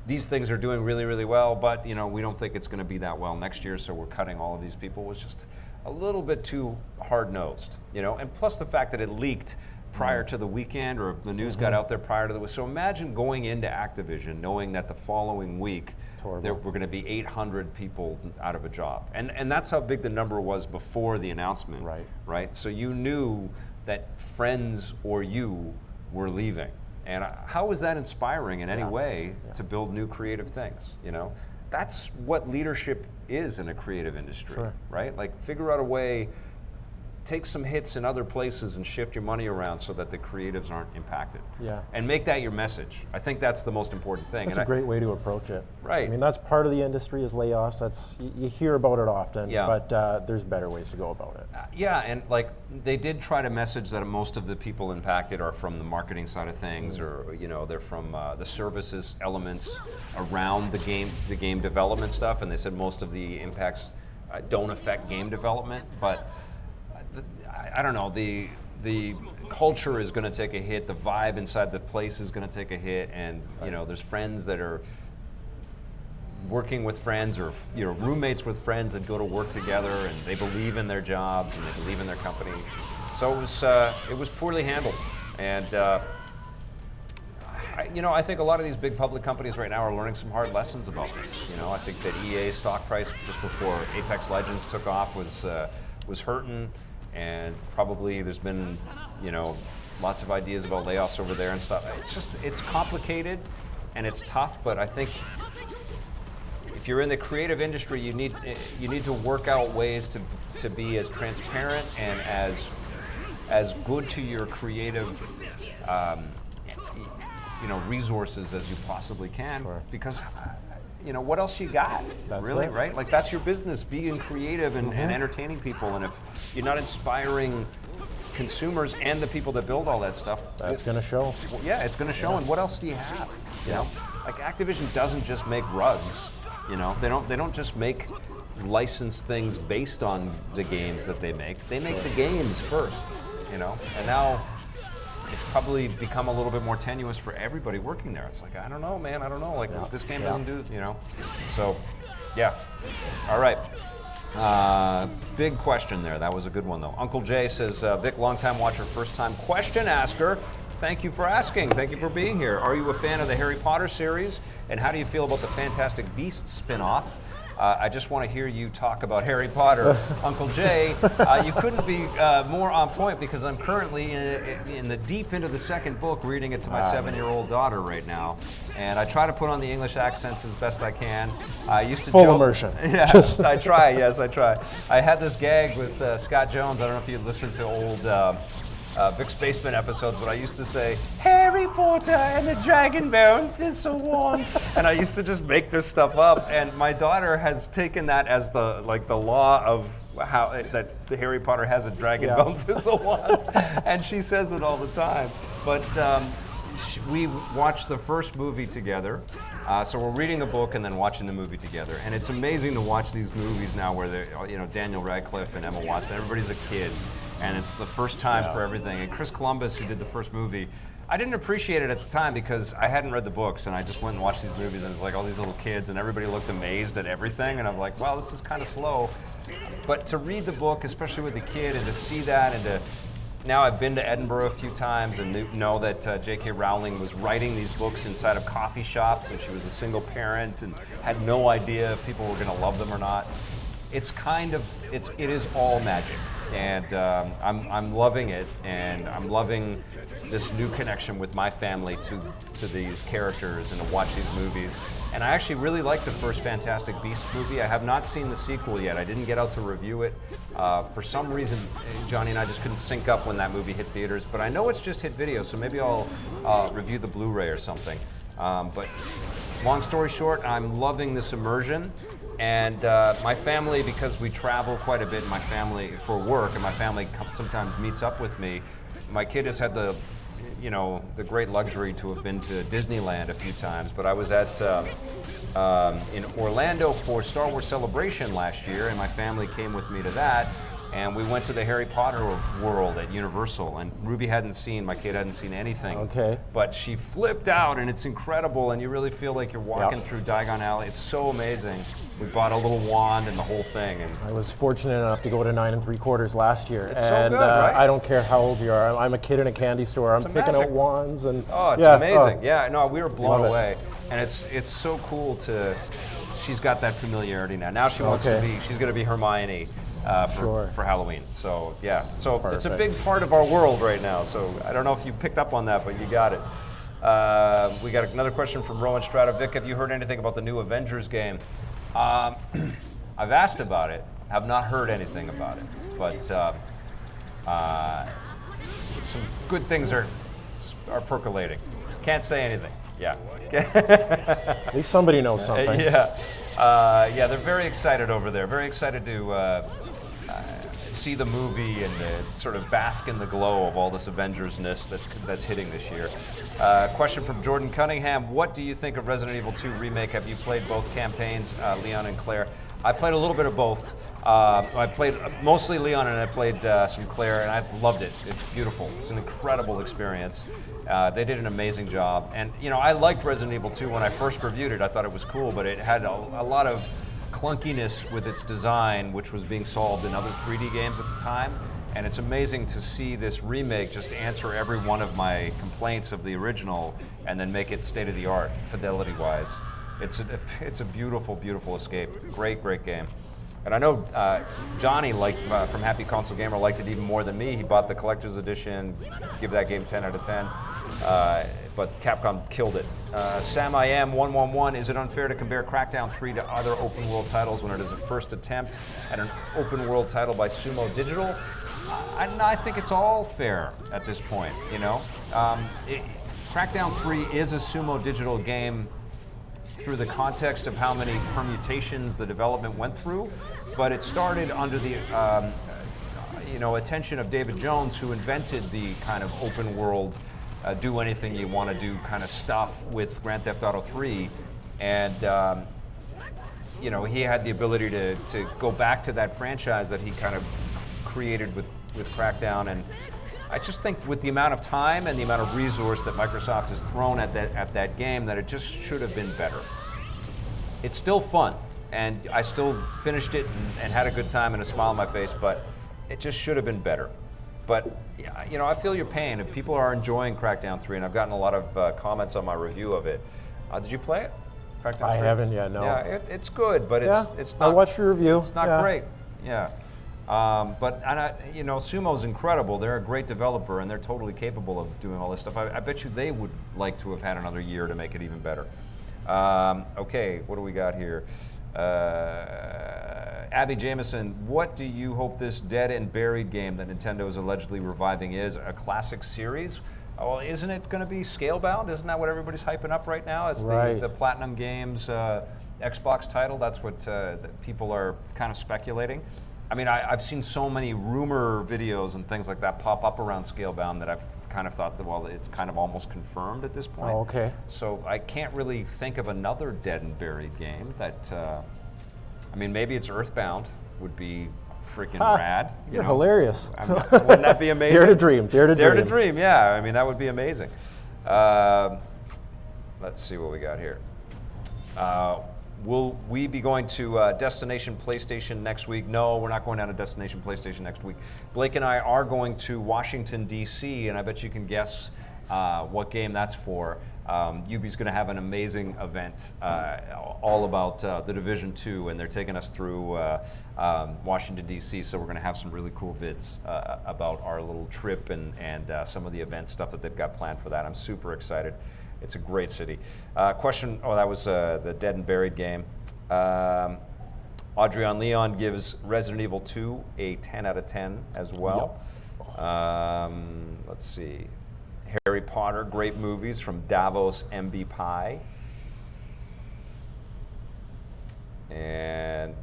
these things are doing really, really well, but we don't think it's going to be that well next year, so we're cutting all of these people was just a little bit too hard-nosed, And plus the fact that it leaked prior to the weekend, or the news got out there prior to the week. So imagine going into Activision knowing that the following week there were going to be 800 people out of a job. And that's how big the number was before the announcement. Right? So you knew that friends or you were leaving. And how is that inspiring in any way to build new creative things? That's what leadership is in a creative industry, right? Like, figure out a way, take some hits in other places and shift your money around so that the creatives aren't impacted. Yeah. And make that your message. I think that's the most important thing. That's a great way to approach it. Right. I mean, that's part of the industry is layoffs. You hear about it often, but there's better ways to go about it. Yeah, and like they did try to message that most of the people impacted are from the marketing side of things, or they're from the services elements around the game development stuff, and they said most of the impacts don't affect game development, but I don't know, the culture is going to take a hit, the vibe inside the place is going to take a hit, and there's friends that are working with friends or roommates with friends that go to work together and they believe in their jobs and they believe in their company. So it was poorly handled, and I think a lot of these big public companies right now are learning some hard lessons about this. I think that EA stock price just before Apex Legends took off was hurting, and probably there's been lots of ideas about layoffs over there and stuff. It's complicated and it's tough, but I think if you're in the creative industry, you need to work out ways to be as transparent and as good to your creative resources as you possibly can. Sure. Because what else you got? That's really, it. right? Like, that's your business, being creative and entertaining people. And if you're not inspiring consumers and the people that build all that stuff, That's going to show. yeah, it's going to show. And what else do you have? Like, Activision doesn't just make rugs. They don't just make licensed things based on the games that they make. They make the games first. And now it's probably become a little bit more tenuous for everybody working there. It's like, I don't know, man. I don't know. Like, this game doesn't do. So, yeah. All right. Big question there. That was a good one, though. Uncle Jay says, Vic, long-time watcher, first-time question asker. Thank you for asking. Thank you for being here. Are you a fan of the Harry Potter series? And how do you feel about the Fantastic Beasts spin-off? I just want to hear you talk about Harry Potter. Uncle Jay, you couldn't be more on point, because I'm currently in the deep into the second book, reading it to my 7-year-old daughter right now. And I try to put on the English accents as best I can. I used to Full joke, immersion. Yeah, I try. Yes, I try. I had this gag with Scott Jones. I don't know if you listened to old Vic's Basement episodes, but I used to say, Harry Potter and the Dragonbone Thistleworm. And I used to just make this stuff up. And my daughter has taken that as the law of how that the Harry Potter has a Dragonbone Thistleworm. And she says it all the time. But we watched the first movie together. So we're reading the book and then watching the movie together. And it's amazing to watch these movies now where they're, Daniel Radcliffe and Emma Watson, everybody's a kid. And it's the first time for everything. And Chris Columbus, who did the first movie, I didn't appreciate it at the time because I hadn't read the books, and I just went and watched these movies, and it was like all these little kids, and everybody looked amazed at everything, and I'm like, wow, this is kind of slow. But to read the book, especially with the kid, and to see that, and now I've been to Edinburgh a few times and know that J.K. Rowling was writing these books inside of coffee shops, and she was a single parent and had no idea if people were going to love them or not. It is all magic. And I'm loving it, and I'm loving this new connection with my family to these characters and to watch these movies. And I actually really like the first Fantastic Beasts movie. I have not seen the sequel yet. I didn't get out to review it. For some reason, Johnny and I just couldn't sync up when that movie hit theaters, but I know it's just hit video, so maybe I'll review the Blu-ray or something. But long story short, I'm loving this immersion. And my family, because we travel quite a bit, my family for work, and my family sometimes meets up with me. My kid has had the great luxury to have been to Disneyland a few times, but I was at in Orlando for Star Wars Celebration last year, and my family came with me to that. And we went to the Harry Potter world at Universal, and Ruby my kid hadn't seen anything. Okay. But she flipped out, and it's incredible, and you really feel like you're walking through Diagon Alley. It's so amazing. We bought a little wand and the whole thing. And I was fortunate enough to go to 9 3/4 last year. It's so good, right? I don't care how old you are. I'm a kid in a candy store. I'm picking magic. out wands and. Oh, it's amazing. Yeah, no, we were blown away. And it's so cool she's got that familiarity now. Now she wants to she's going to be Hermione. For Halloween. So yeah, It's a big part of our world right now. So I don't know if you picked up on that, but you got it. We got another question from Rowan Strata. Vic, have you heard anything about the new Avengers game? I've asked about it. Have not heard anything about it. But some good things are percolating. Can't say anything. Yeah. At least somebody knows something. Yeah, they're very excited over there. Very excited to see the movie and sort of bask in the glow of all this Avengers-ness that's hitting this year. Question from Jordan Cunningham. What do you think of Resident Evil 2 Remake? Have you played both campaigns, Leon and Claire? I played a little bit of both. I played mostly Leon, and I played some Claire, and I loved it. It's beautiful. It's an incredible experience. They did an amazing job. And, you know, I liked Resident Evil 2 when I first reviewed it. I thought it was cool, but it had a lot of clunkiness with its design, which was being solved in other 3D games at the time. And it's amazing to see this remake just answer every one of my complaints of the original and then make it state-of-the-art, fidelity-wise. It's a beautiful, beautiful escape. Great, great game. And I know Johnny from Happy Console Gamer liked it even more than me. He bought the collector's edition, give that game 10 out of 10. But Capcom killed it. Sam I Am 111, is it unfair to compare Crackdown 3 to other open world titles when it is the first attempt at an open world title by Sumo Digital? I think it's all fair at this point, you know? Crackdown 3 is a Sumo Digital game through the context of how many permutations the development went through, but it started under the attention of David Jones, who invented the kind of open world, do anything you want to do kind of stuff with Grand Theft Auto 3, and he had the ability to go back to that franchise that he kind of created with Crackdown. And I just think with the amount of time and the amount of resource that Microsoft has thrown at that game, that it just should have been better. It's still fun, and I still finished it and had a good time and a smile on my face, but it just should have been better. But I feel your pain. If people are enjoying Crackdown 3, and I've gotten a lot of comments on my review of it. Did you play it? Crackdown 3? I haven't yet, no. Yeah, it's good, but it's not. I watched your review. It's not great. Yeah. But Sumo's incredible. They're a great developer, and they're totally capable of doing all this stuff. I bet you they would like to have had another year to make it even better. Okay, what do we got here? Abby Jameson, what do you hope this Dead and Buried game that Nintendo is allegedly reviving is? A classic series? Well, isn't it going to be Scalebound? Isn't that what everybody's hyping up right now? It's the Platinum Games Xbox title. That's what people are kind of speculating. I mean, I've seen so many rumor videos and things like that pop up around Scalebound that I've kind of thought that, well, it's kind of almost confirmed at this point. Oh, okay. So I can't really think of another Dead and Buried game that, maybe it's Earthbound would be freaking rad. You're hilarious. Wouldn't that be amazing? Dare to dream, dare to dream. Dare to dream, yeah. I mean, that would be amazing. Let's see what we got here. Will we be going to Destination PlayStation next week? No, we're not going down to Destination PlayStation next week. Blake and I are going to Washington, D.C., and I bet you can guess what game that's for. Ubi's going to have an amazing event all about The Division 2, and they're taking us through Washington, D.C., so we're going to have some really cool vids about our little trip and some of the event stuff that they've got planned for that. I'm super excited. It's a great city. Question, that was the Dead and Buried game. Audrey Leon gives Resident Evil 2 a 10 out of 10 as well. Yep. Let's see. Harry Potter, great movies from Davos MB Pie. And,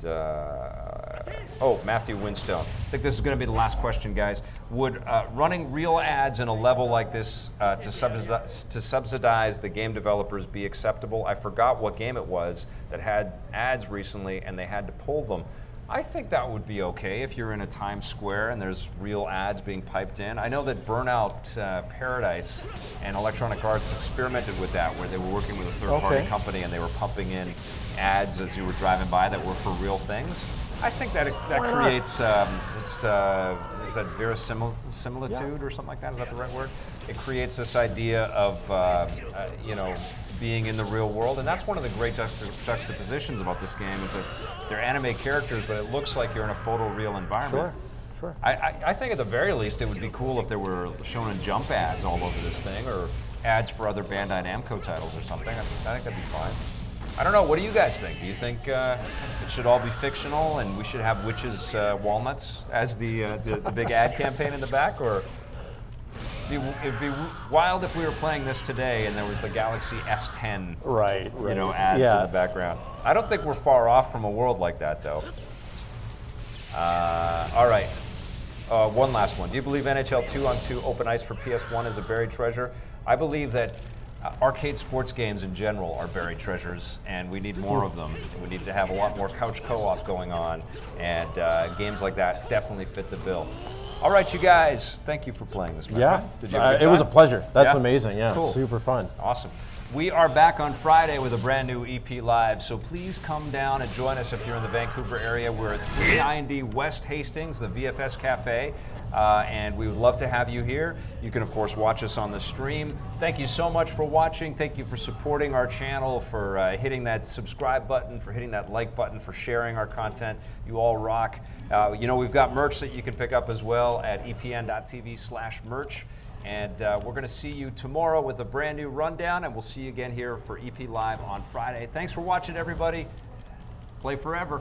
Matthew Winstone. I think this is going to be the last question, guys. Would running real ads in a level like this to subsidize the game developers be acceptable? I forgot what game it was that had ads recently and they had to pull them. I think that would be okay if you're in a Times Square and there's real ads being piped in. I know that Burnout Paradise and Electronic Arts experimented with that, where they were working with a third-party company and they were pumping in ads as you were driving by that were for real things. I think that creates, is that verisimilitude or something like that? Is that the right word? It creates this idea of, being in the real world, and that's one of the great juxtapositions about this game, is that they're anime characters, but it looks like you're in a photoreal environment. Sure. I think at the very least it would be cool if there were Shonen Jump ads all over this thing, or ads for other Bandai Namco titles or something. I think that'd be fine. I don't know. What do you guys think? Do you think it should all be fictional and we should have witches' walnuts as the big ad campaign in the back, or? It'd be wild if we were playing this today and there was the Galaxy S10, right. Ads in the background. I don't think we're far off from a world like that, though. All right, one last one. Do you believe NHL 2-on-2 Open Ice for PS1 is a buried treasure? I believe that arcade sports games in general are buried treasures, and we need more of them. We need to have a lot more couch co-op going on, and games like that definitely fit the bill. All right, you guys, thank you for playing this, my friend. Did you have a good it was a time? pleasure. That's Yeah? amazing. Yeah, Cool. super fun. Awesome. We are back on Friday with a brand new EP Live, so please come down and join us if you're in the Vancouver area. We're at 390 West Hastings, the VFS Cafe, and we would love to have you here. You can, of course, watch us on the stream. Thank you so much for watching. Thank you for supporting our channel, for hitting that subscribe button, for hitting that like button, for sharing our content. You all rock. You know, we've got merch that you can pick up as well at epn.tv/merch. And we're going to see you tomorrow with a brand new rundown, and we'll see you again here for EP Live on Friday. Thanks for watching, everybody. Play forever.